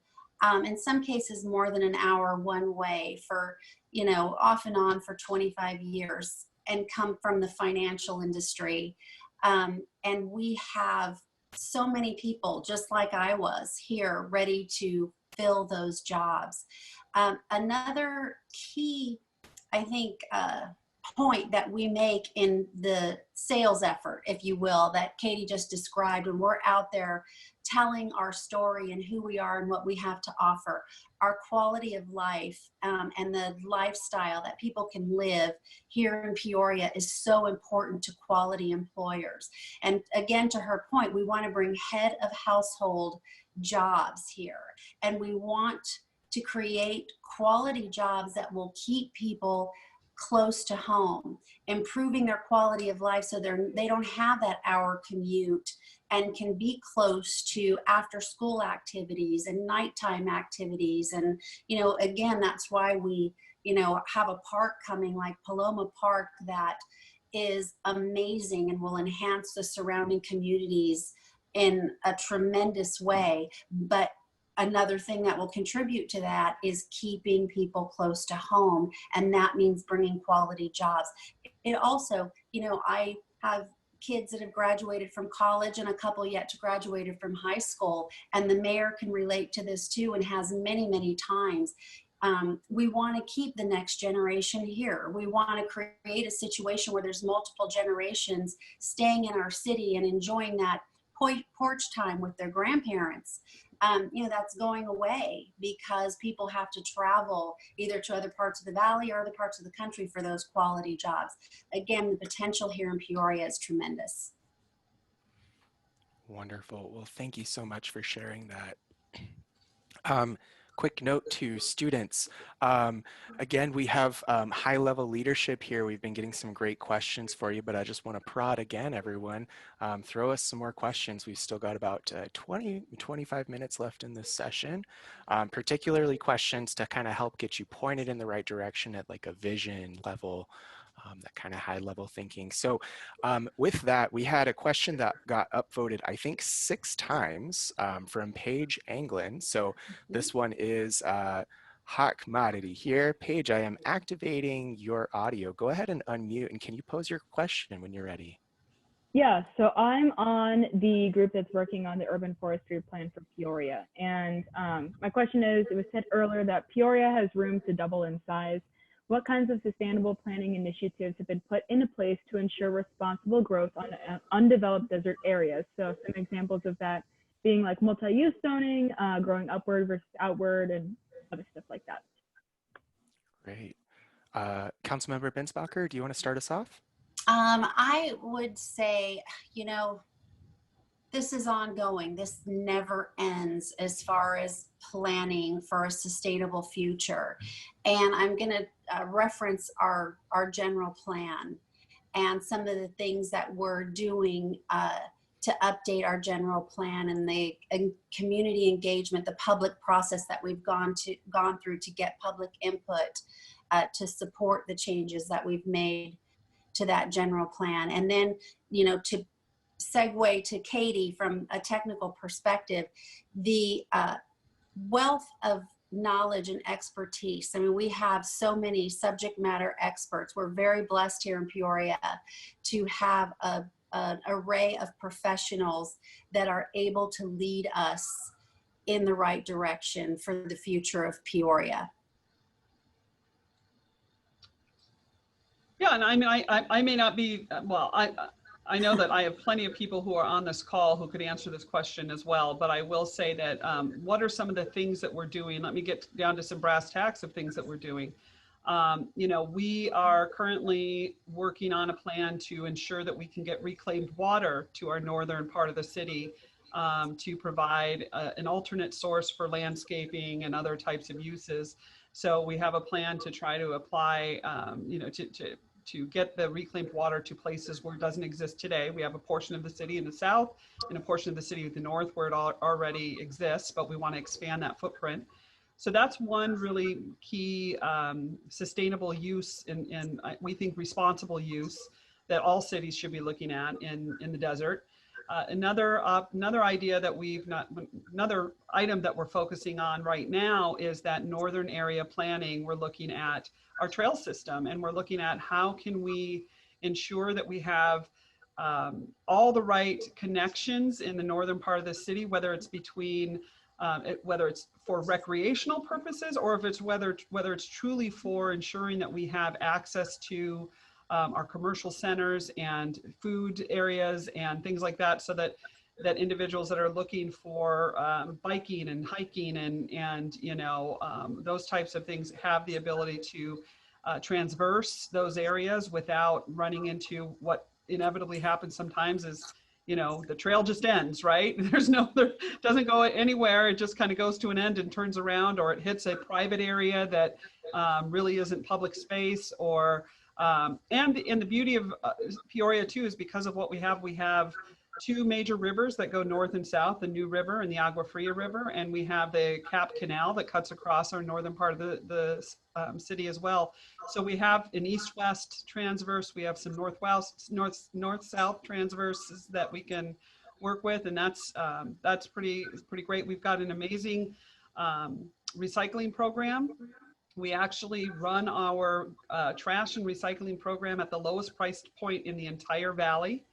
in some cases more than an hour one way for, off and on for 25 years and come from the financial industry. And we have so many people, just like I was here, ready to fill those jobs. Another key, I think, point that we make in the sales effort, if you will, that Katie just described, when we're out there telling our story and who we are and what we have to offer, our quality of life and the lifestyle that people can live here in Peoria is so important to quality employers. And again, to her point, we want to bring head of household jobs here, and we want to create quality jobs that will keep people close to home, improving their quality of life so they don't have that hour commute and can be close to after school activities and nighttime activities. And, again, that's why we, have a park coming like Paloma Park that is amazing and will enhance the surrounding communities in a tremendous way. But another thing that will contribute to that is keeping people close to home, and that means bringing quality jobs. It also, I have kids that have graduated from college and a couple yet to graduated from high school, and the mayor can relate to this too and has many, many times. We want to keep the next generation here. We want to create a situation where there's multiple generations staying in our city and enjoying that porch time with their grandparents. That's going away because people have to travel either to other parts of the valley or other parts of the country for those quality jobs. Again, the potential here in Peoria is tremendous. Wonderful. Well, thank you so much for sharing that. Quick note to students. Again, we have high-level leadership here. We've been getting some great questions for you, but I just want to prod again, everyone. Throw us some more questions. We've still got about 25 minutes left in this session, particularly questions to kind of help get you pointed in the right direction at like a vision level, that kind of high level thinking. So with that, we had a question that got upvoted, I think 6 times from Paige Anglin. So this one is hot commodity here. Paige, I am activating your audio. Go ahead and unmute, and can you pose your question when you're ready? Yeah, so I'm on the group that's working on the urban forestry plan for Peoria. And my question is, it was said earlier that Peoria has room to double in size. What kinds of sustainable planning initiatives have been put into place to ensure responsible growth on undeveloped desert areas? So some examples of that being like multi-use zoning, growing upward versus outward, and other stuff like that. Great. Councilmember Bensbacher, do you want to start us off? I would say, this is ongoing. This never ends as far as planning for a sustainable future. And I'm going to reference our general plan and some of the things that we're doing to update our general plan and the community engagement, the public process that we've gone through to get public input to support the changes that we've made to that general plan. And then, to segue to Katie from a technical perspective, the wealth of knowledge and expertise. I mean, we have so many subject matter experts. We're very blessed here in Peoria to have an array of professionals that are able to lead us in the right direction for the future of Peoria. Yeah, and I mean, I may not be, well, I know that I have plenty of people who are on this call who could answer this question as well, but I will say that what are some of the things that we're doing? Let me get down to some brass tacks of things that we're doing. You know, we are currently working on a plan to ensure that we can get reclaimed water to our northern part of the city to provide an alternate source for landscaping and other types of uses. So we have a plan to try to apply, you know, to get the reclaimed water to places where it doesn't exist today. We have a portion of the city in the south and a portion of the city in the north where it already exists, but we want to expand that footprint. So that's one really key sustainable use and we think responsible use that all cities should be looking at in the desert. Another idea that another item that we're focusing on right now is that northern area planning. We're looking at our trail system and we're looking at how can we ensure that we have all the right connections in the northern part of the city, whether it's between whether it's for recreational purposes or if it's whether it's truly for ensuring that we have access to our commercial centers and food areas and things like that, so that individuals that are looking for biking and hiking and you know those types of things have the ability to transverse those areas without running into what inevitably happens sometimes is, you know, the trail just ends, right? There doesn't go anywhere. It just kind of goes to an end and turns around, or it hits a private area that really isn't public space. Or and the beauty of Peoria too is because of what we have two major rivers that go north and south, the New River and the Agua Fria River, and we have the Cap Canal that cuts across our northern part of the city as well. So we have an east-west transverse, we have some north-south transverses that we can work with, and that's pretty great. We've got an amazing recycling program. We actually run our trash and recycling program at the lowest price point in the entire valley.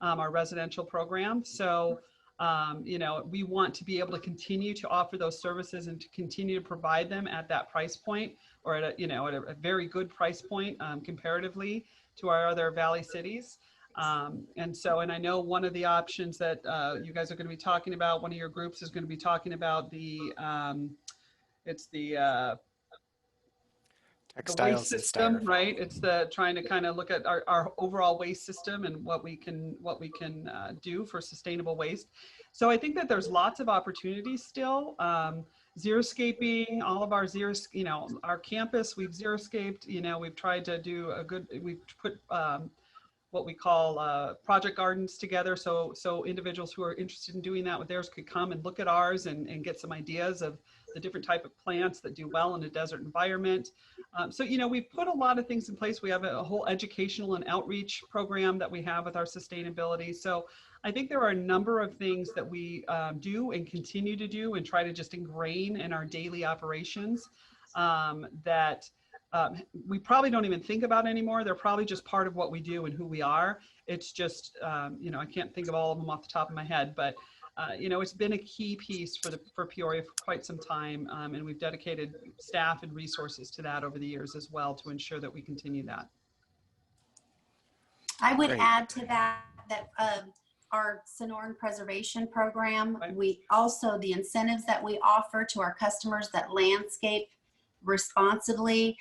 Our residential program. So, you know, we want to be able to continue to offer those services and to continue to provide them at that price point, or at a, you know, at a very good price point comparatively to our other valley cities. And I know one of the options that you guys are going to be talking about, one of your groups is going to be talking about the, it's the waste system, right? It's the trying to kind of look at our overall waste system and what we can do for sustainable waste. So I think that there's lots of opportunities still. Xeriscaping, all of our you know, our campus, we've xeriscaped, you know, we've tried to do we've put what we call project gardens together. So individuals who are interested in doing that with theirs could come and look at ours and get some ideas of the different type of plants that do well in a desert environment. So, you know, we've put a lot of things in place. We have a whole educational and outreach program that we have with our sustainability. So I think there are a number of things that we do and continue to do and try to just ingrain in our daily operations that we probably don't even think about anymore. They're probably just part of what we do and who we are. It's just, you know, I can't think of all of them off the top of my head, but you know, it's been a key piece for Peoria for quite some time, and we've dedicated staff and resources to that over the years as well to ensure that we continue that. I would add to that our Sonoran Preservation Program, right. We also, the incentives that we offer to our customers that landscape responsibly,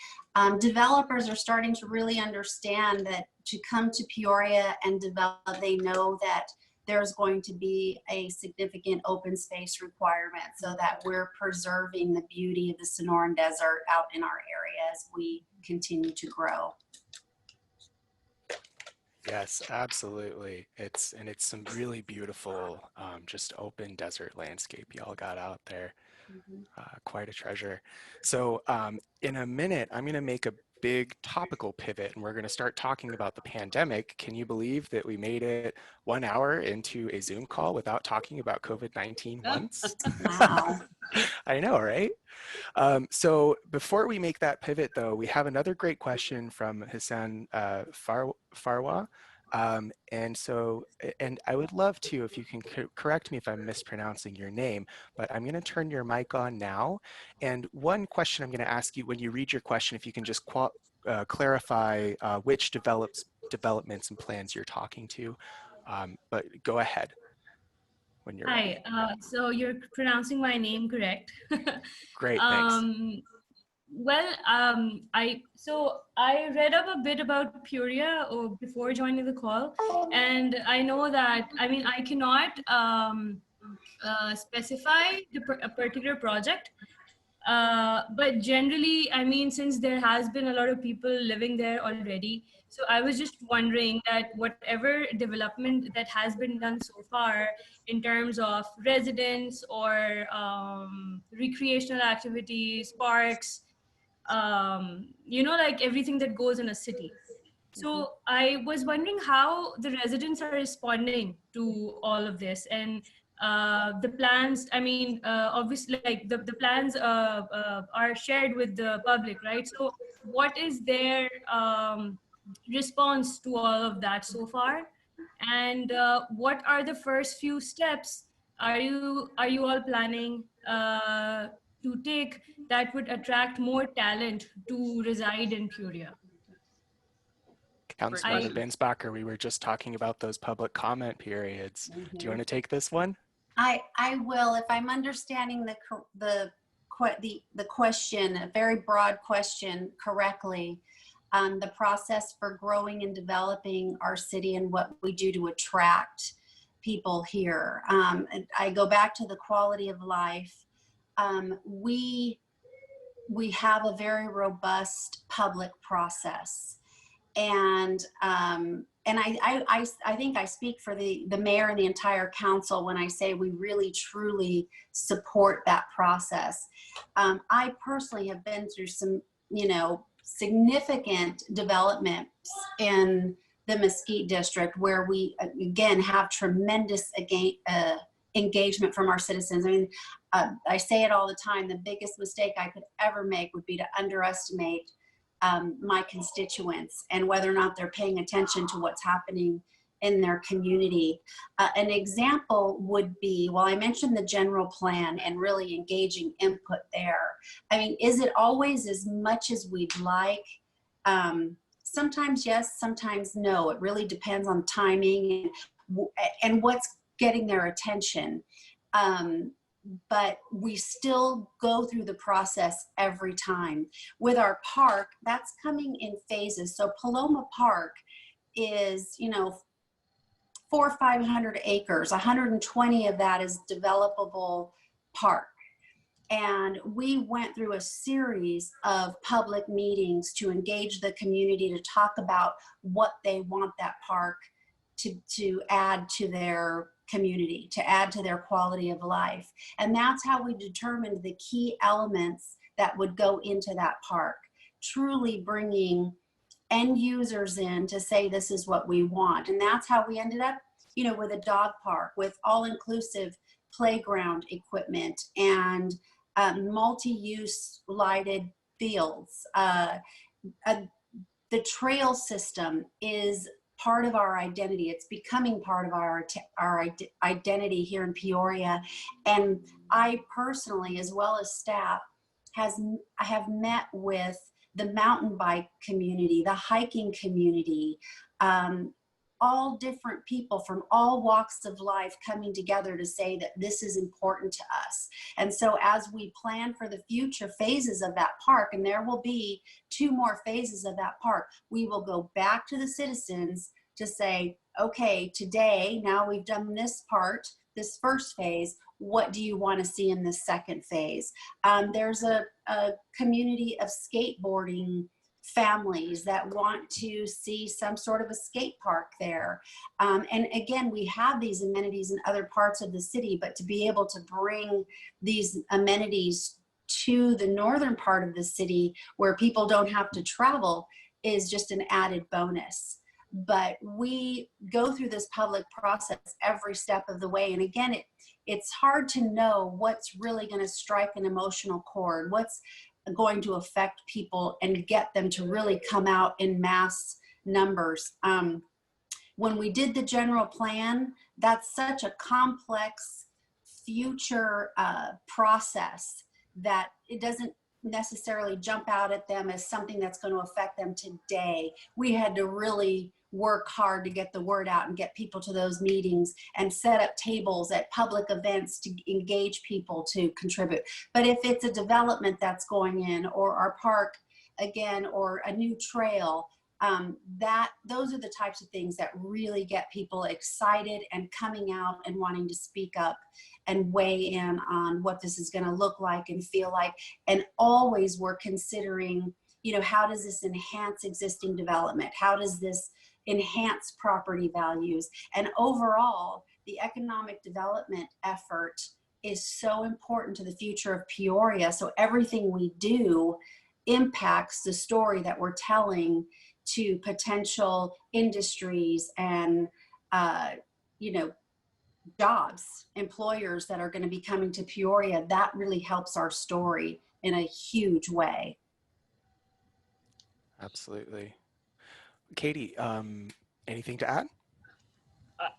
developers are starting to really understand that to come to Peoria and develop, they know that there's going to be a significant open space requirement so that we're preserving the beauty of the Sonoran Desert out in our area as we continue to grow. Yes, absolutely. It's some really beautiful, just open desert landscape y'all got out there. Quite a treasure. So in a minute, I'm going to make a big topical pivot, and we're going to start talking about the pandemic. Can you believe that we made it 1 hour into a Zoom call without talking about COVID-19 once? Wow. I know, right? So before we make that pivot, though, we have another great question from Hassan Farwa. And I would love to, if you can correct me if I'm mispronouncing your name, but I'm going to turn your mic on now. And one question I'm going to ask you when you read your question, if you can just clarify which developments and plans you're talking to. But go ahead when you're ready. Hi, so you're pronouncing my name correct. Great, thanks. Well, I read up a bit about Peoria before joining the call, and I know that, I mean, I cannot specify a particular project, but generally, I mean, since there has been a lot of people living there already, so I was just wondering that whatever development that has been done so far in terms of residents or recreational activities, parks, like everything that goes in a city. So I was wondering how the residents are responding to all of this, and the plans, I mean, obviously, like the plans are shared with the public, right? So what is their response to all of that so far? And what are the first few steps are you all planning to take that would attract more talent to reside in Peoria? Councilmember Binsbacher, we were just talking about those public comment periods. Do you want to take this one? I will, if I'm understanding the question, a very broad question correctly, the process for growing and developing our city and what we do to attract people here. I go back to the quality of life. We have a very robust public process. And I think I speak for the mayor and the entire council when I say we really truly support that process. I personally have been through some, significant developments in the Mesquite district where we again have tremendous engagement from our citizens. I mean, I say it all the time, the biggest mistake I could ever make would be to underestimate my constituents and whether or not they're paying attention to what's happening in their community. An example would be, well, I mentioned the general plan and really engaging input there. I mean, is it always as much as we'd like? Sometimes yes, sometimes no. It really depends on timing and what's getting their attention. But we still go through the process every time. With our park, that's coming in phases. So Paloma Park is, 400 or 500 acres. 120 of that is developable park. And we went through a series of public meetings to engage the community to talk about what they want that park to add to their community, to add to their quality of life. And that's how we determined the key elements that would go into that park, truly bringing end users in to say this is what we want. And that's how we ended up, with a dog park, with all-inclusive playground equipment and multi-use lighted fields. The trail system is part of our identity. It's becoming part of our identity here in Peoria. And I personally, as well as staff, I have met with the mountain bike community, the hiking community, all different people from all walks of life coming together to say that this is important to us. And so as we plan for the future phases of that park, and there will be 2 more phases of that park, we will go back to the citizens to say, okay, today, now we've done this part, this first phase, what do you want to see in this second phase? There's a community of skateboarding families that want to see some sort of a skate park there. And again, we have these amenities in other parts of the city, but to be able to bring these amenities to the northern part of the city where people don't have to travel is just an added bonus. But we go through this public process every step of the way. And again, it's hard to know what's really going to strike an emotional chord, what's going to affect people and get them to really come out in mass numbers. When we did the general plan, that's such a complex future process that it doesn't necessarily jump out at them as something that's going to affect them today. We had to really work hard to get the word out and get people to those meetings and set up tables at public events to engage people to contribute. But if it's a development that's going in, or our park again, or a new trail, those are the types of things that really get people excited and coming out and wanting to speak up and weigh in on what this is going to look like and feel like. And always we're considering, how does this enhance existing development? How does this enhance property values? And overall, the economic development effort is so important to the future of Peoria. So everything we do impacts the story that we're telling to potential industries and, jobs, employers that are going to be coming to Peoria. That really helps our story in a huge way. Absolutely. Katie, anything to add?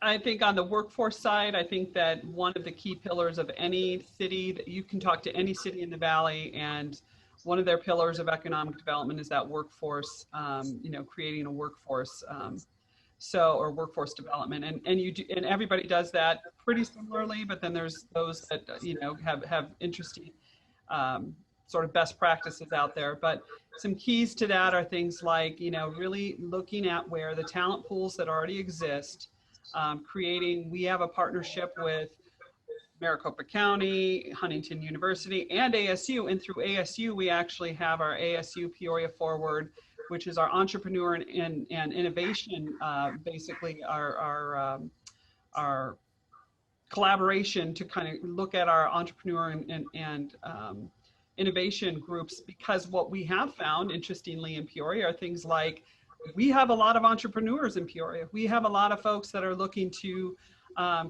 I think on the workforce side, I think that one of the key pillars of any city, that you can talk to any city in the Valley, and one of their pillars of economic development is that workforce, creating a workforce, or workforce development. And everybody does that pretty similarly, but then there's those that, have interesting sort of best practices out there. But some keys to that are things like, really looking at where the talent pools that already exist, we have a partnership with Maricopa County, Huntington University, and ASU. And through ASU, we actually have our ASU Peoria Forward, which is our entrepreneur and innovation, basically our collaboration to kind of look at our entrepreneur and innovation groups. Because what we have found, interestingly, in Peoria are things like, we have a lot of entrepreneurs in Peoria. We have a lot of folks that are looking to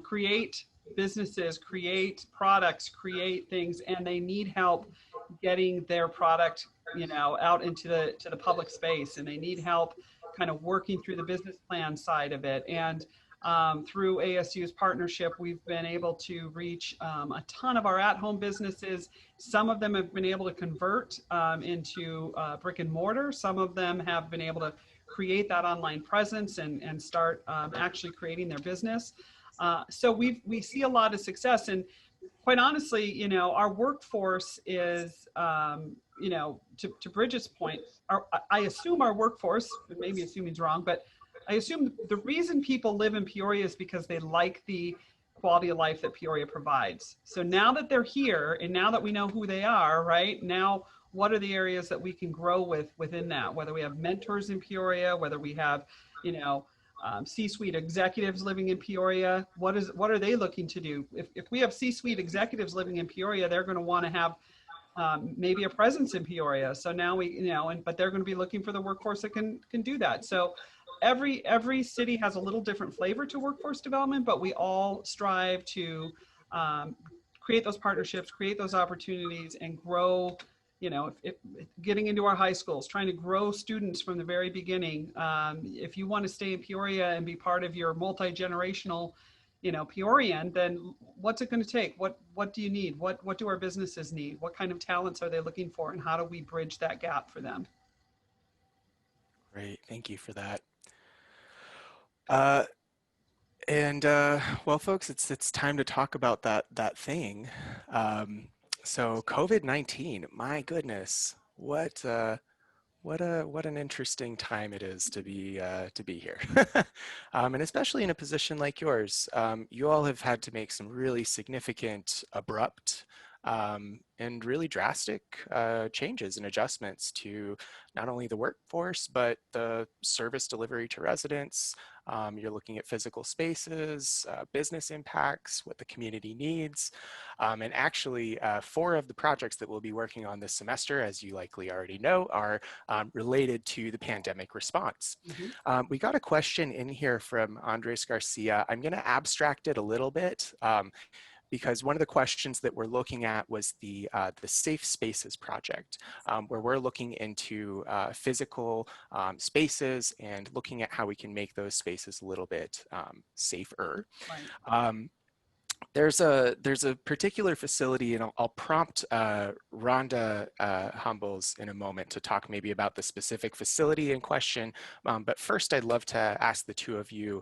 create businesses, create products, create things, and they need help getting their product, out into the public space, and they need help kind of working through the business plan side of it. And through ASU's partnership, we've been able to reach a ton of our at-home businesses. Some of them have been able to convert into brick and mortar. Some of them have been able to create that online presence and start actually creating their business. So we see a lot of success. And quite honestly, our workforce is, to Bridget's point, I assume our workforce, maybe assuming is wrong, but I assume the reason people live in Peoria is because they like the quality of life that Peoria provides. So now that they're here, and now that we know who they are, right now, what are the areas that we can grow within that? Whether we have mentors in Peoria, whether we have, C-suite executives living in Peoria, what are they looking to do? If we have C-suite executives living in Peoria, they're going to want to have maybe a presence in Peoria. So now but they're going to be looking for the workforce that can do that. So every city has a little different flavor to workforce development, but we all strive to create those partnerships, create those opportunities, and grow. Getting into our high schools, trying to grow students from the very beginning. If you want to stay in Peoria and be part of your multi-generational, Peorian, then what's it going to take? What do you need? What do our businesses need? What kind of talents are they looking for? And how do we bridge that gap for them? Great, thank you for that. Well, folks, it's time to talk about that thing. So COVID-19, my goodness, what an interesting time it is to be here, and especially in a position like yours. You all have had to make some really significant, abrupt and really drastic changes and adjustments to not only the workforce, but the service delivery to residents. You're looking at physical spaces, business impacts, what the community needs. And actually, 4 of the projects that we'll be working on this semester, as you likely already know, are related to the pandemic response. We got a question in here from Andres Garcia. I'm going to abstract it a little bit. Because one of the questions that we're looking at was the Safe Spaces project, where we're looking into physical spaces and looking at how we can make those spaces a little bit safer. Right. There's a particular facility, and I'll prompt Rhonda Humbles in a moment to talk maybe about the specific facility in question. But first, I'd love to ask the two of you,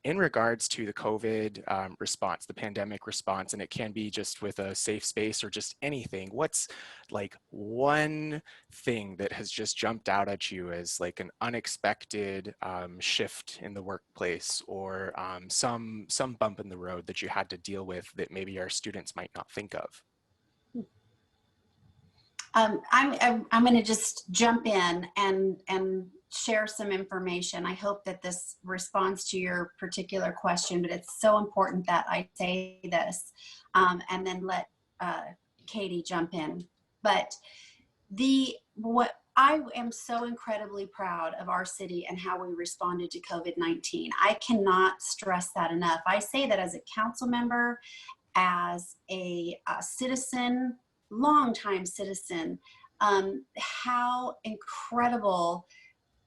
in regards to the COVID response, the pandemic response, and it can be just with a safe space or just anything. What's like one thing that has just jumped out at you as like an unexpected shift in the workplace, or some bump in the road that you had to deal with that maybe our students might not think of? I'm going to just jump in and share some information. I hope that this responds to your particular question, but it's so important that I say this and then let Katie jump in. But what I am so incredibly proud of our city and how we responded to COVID-19. I cannot stress that enough. I say that as a council member, as a citizen, longtime citizen, how incredible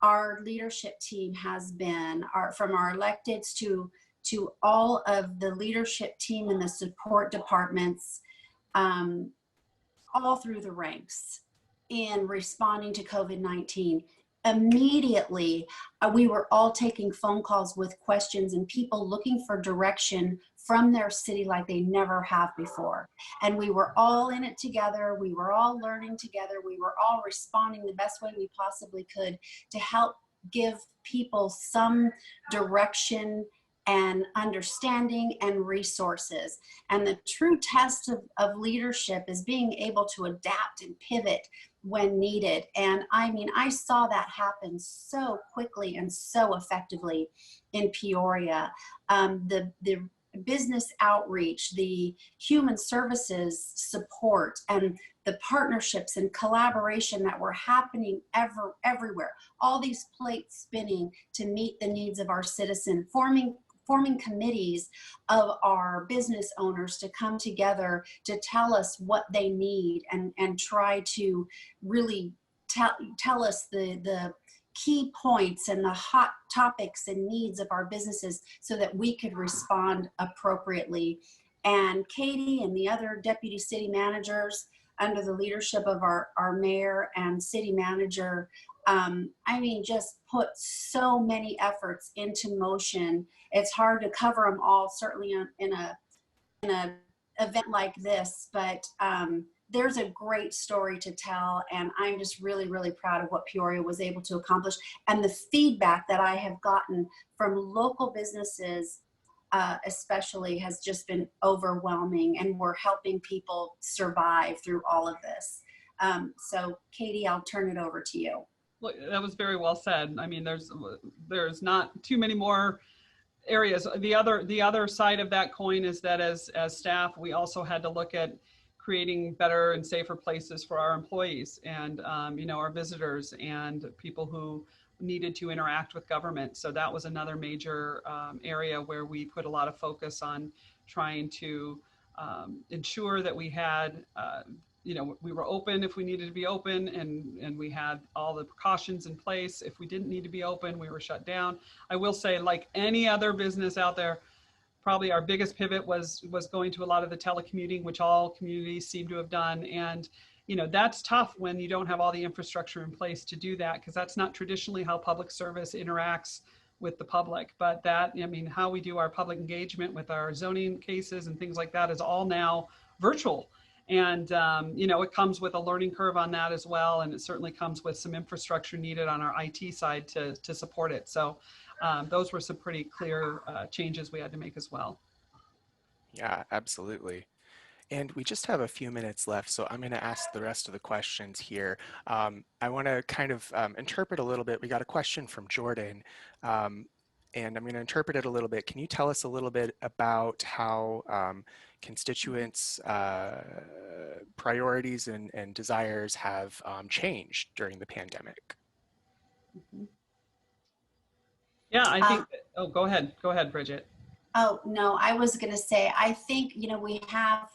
our leadership team has been, from our electeds to all of the leadership team and the support departments, all through the ranks in responding to COVID-19. Immediately, we were all taking phone calls with questions and people looking for direction from their city like they never have before. And we were all in it together. We were all learning together. We were all responding the best way we possibly could to help give people some direction and understanding and resources. And the true test of leadership is being able to adapt and pivot when needed. And I mean, I saw that happen so quickly and so effectively in Peoria. The business outreach, the human services support, and the partnerships and collaboration that were happening everywhere, all these plates spinning to meet the needs of our citizens, forming committees of our business owners to come together to tell us what they need and try to really tell us the key points and the hot topics and needs of our businesses so that we could respond appropriately. And Katie and the other deputy city managers under the leadership of our mayor and city manager, I mean, just put so many efforts into motion. It's hard to cover them all, certainly in a event like this, but there's a great story to tell, and I'm just really, really proud of what Peoria was able to accomplish. And the feedback that I have gotten from local businesses especially has just been overwhelming, and we're helping people survive through all of this. So Katie, I'll turn it over to you. Well, that was very well said. I mean, there's not too many more areas. The other side of that coin is that as staff, we also had to look at creating better and safer places for our employees and our visitors and people who needed to interact with government. So that was another major area where we put a lot of focus on trying to ensure that we had we were open if we needed to be open, and we had all the precautions in place. If we didn't need to be open, we were shut down. I will say, like any other business out there, probably our biggest pivot was going to a lot of the telecommuting, which all communities seem to have done. And that's tough when you don't have all the infrastructure in place to do that, because that's not traditionally how public service interacts with the public. But how we do our public engagement with our zoning cases and things like that is all now virtual. And, it comes with a learning curve on that as well. And it certainly comes with some infrastructure needed on our IT side to support it. So those were some pretty clear changes we had to make as well. Yeah, absolutely. And we just have a few minutes left, so I'm going to ask the rest of the questions here. I want to kind of interpret a little bit. We got a question from Jordan, and I'm going to interpret it a little bit. Can you tell us a little bit about how constituents' priorities and desires have changed during the pandemic? Yeah, I think, oh, go ahead, Bridget. Oh, no, I was going to say, I think, we have,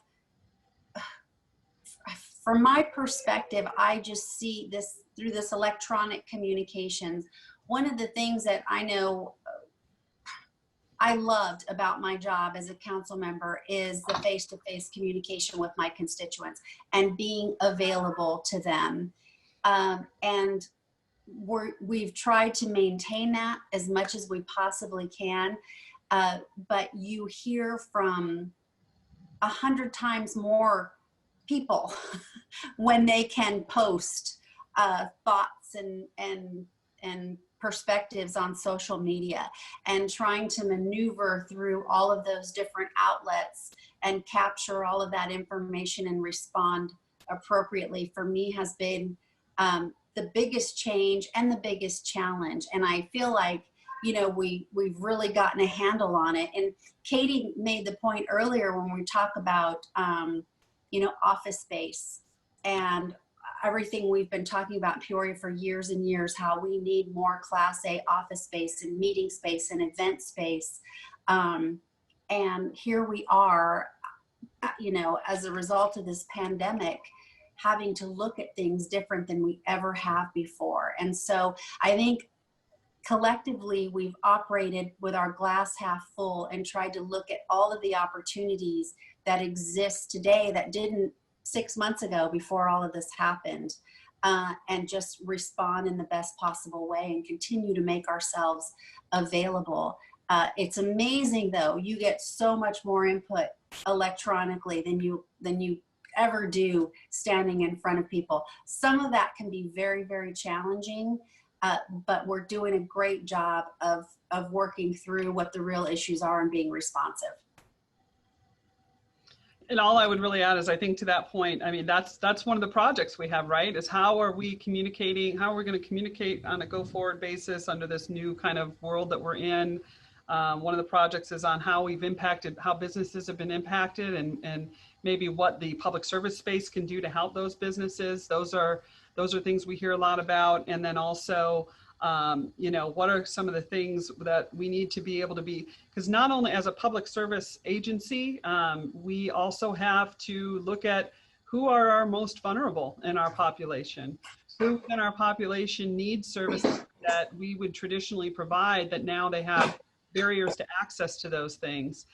from my perspective, I just see this through this electronic communications. One of the things that I know I loved about my job as a council member is the face-to-face communication with my constituents and being available to them. And we've tried to maintain that as much as we possibly can. But you hear from 100 times more people when they can post thoughts and perspectives on social media, and trying to maneuver through all of those different outlets and capture all of that information and respond appropriately, for me, has been the biggest change and the biggest challenge. And I feel like, we've really gotten a handle on it. And Katie made the point earlier when we talk about, office space and everything we've been talking about in Peoria for years and years, how we need more Class A office space and meeting space and event space. And here we are, as a result of this pandemic, having to look at things different than we ever have before. And so I think collectively we've operated with our glass half full and tried to look at all of the opportunities that exist today that didn't 6 months ago before all of this happened, and just respond in the best possible way and continue to make ourselves available. It's amazing though, you get so much more input electronically than you ever do standing in front of people. Some of that can be very, very challenging, but we're doing a great job of working through what the real issues are and being responsive. And all I would really add is, I think to that point, I mean, that's one of the projects we have, right? Is how are we communicating, how are we going to communicate on a go forward basis under this new kind of world that we're in. One of the projects is on how businesses have been impacted, and maybe what the public service space can do to help those businesses. Those are things we hear a lot about. And then also, what are some of the things that we need to be able to be, because not only as a public service agency, we also have to look at who are our most vulnerable in our population. Who in our population needs services that we would traditionally provide, that now they have barriers to access to those things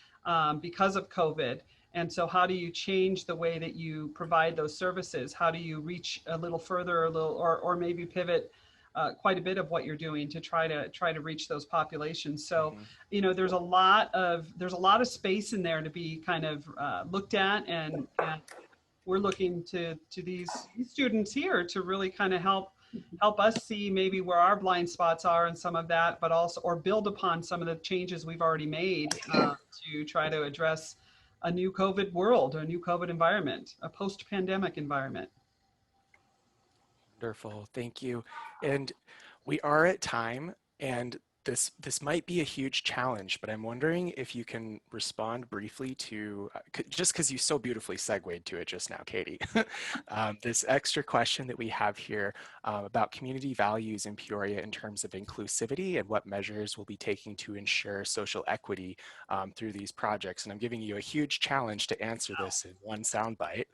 because of COVID. And so how do you change the way that you provide those services? How do you reach a little further, or maybe pivot quite a bit of what you're doing to try to reach those populations? So, there's a lot of space in there to be kind of looked at, and we're looking to these students here to really kind of help us see maybe where our blind spots are and some of that, but also, or build upon some of the changes we've already made to try to address a new COVID world, or a new COVID environment, a post-pandemic environment. Wonderful, thank you. And we are at time, and this might be a huge challenge, but I'm wondering if you can respond briefly to, just because you so beautifully segued to it just now, Katie, this extra question that we have here about community values in Peoria in terms of inclusivity, and what measures we'll be taking to ensure social equity through these projects. And I'm giving you a huge challenge to answer this in one soundbite.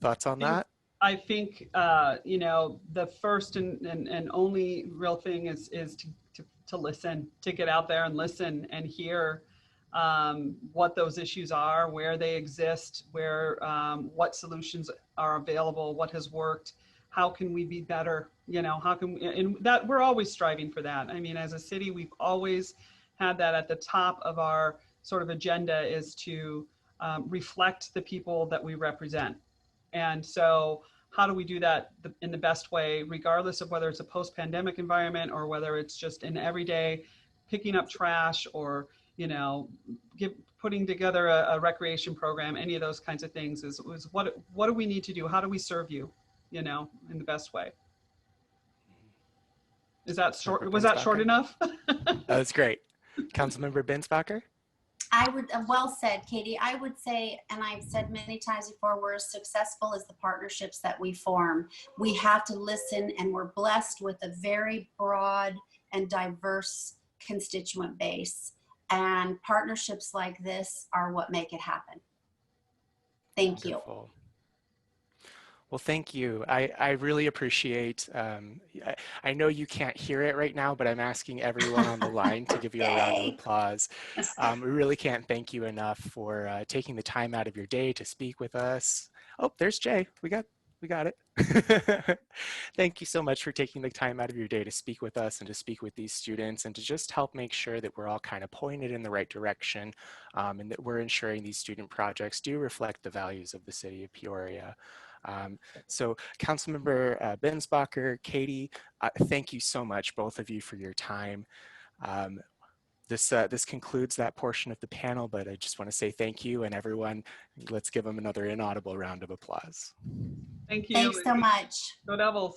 Thoughts on that? I think, the first and only real thing is to listen, to get out there and listen and hear what those issues are, where they exist, what solutions are available, what has worked, how can we be better, how can we, and that we're always striving for that. I mean, as a city, we've always had that at the top of our sort of agenda, is to reflect the people that we represent. And so how do we do that in the best way, regardless of whether it's a post-pandemic environment or whether it's just an everyday picking up trash, or, you know, putting together a recreation program, any of those kinds of things is what do we need to do? How do we serve you, you know, in the best way? Is that short? Was that short enough? That's great. Councilmember Bensbacher? I would, well said, Katie. I would say, and I've said many times before, we're as successful as the partnerships that we form. We have to listen, and we're blessed with a very broad and diverse constituent base. And partnerships like this are what make it happen. Thank you. Wonderful. Well, thank you. I really appreciate, I know you can't hear it right now, but I'm asking everyone on the line to give you a round of applause. We really can't thank you enough for taking the time out of your day to speak with us. Oh, there's Jay. We got it. Thank you so much for taking the time out of your day to speak with us and to speak with these students and to just help make sure that we're all kind of pointed in the right direction and that we're ensuring these student projects do reflect the values of the city of Peoria. So Councilmember Bensbacher, Katie, thank you so much, both of you, for your time. This concludes that portion of the panel, but I just want to say thank you, and everyone, let's give them another inaudible round of applause. Thank you. Thanks so much. Go Devils.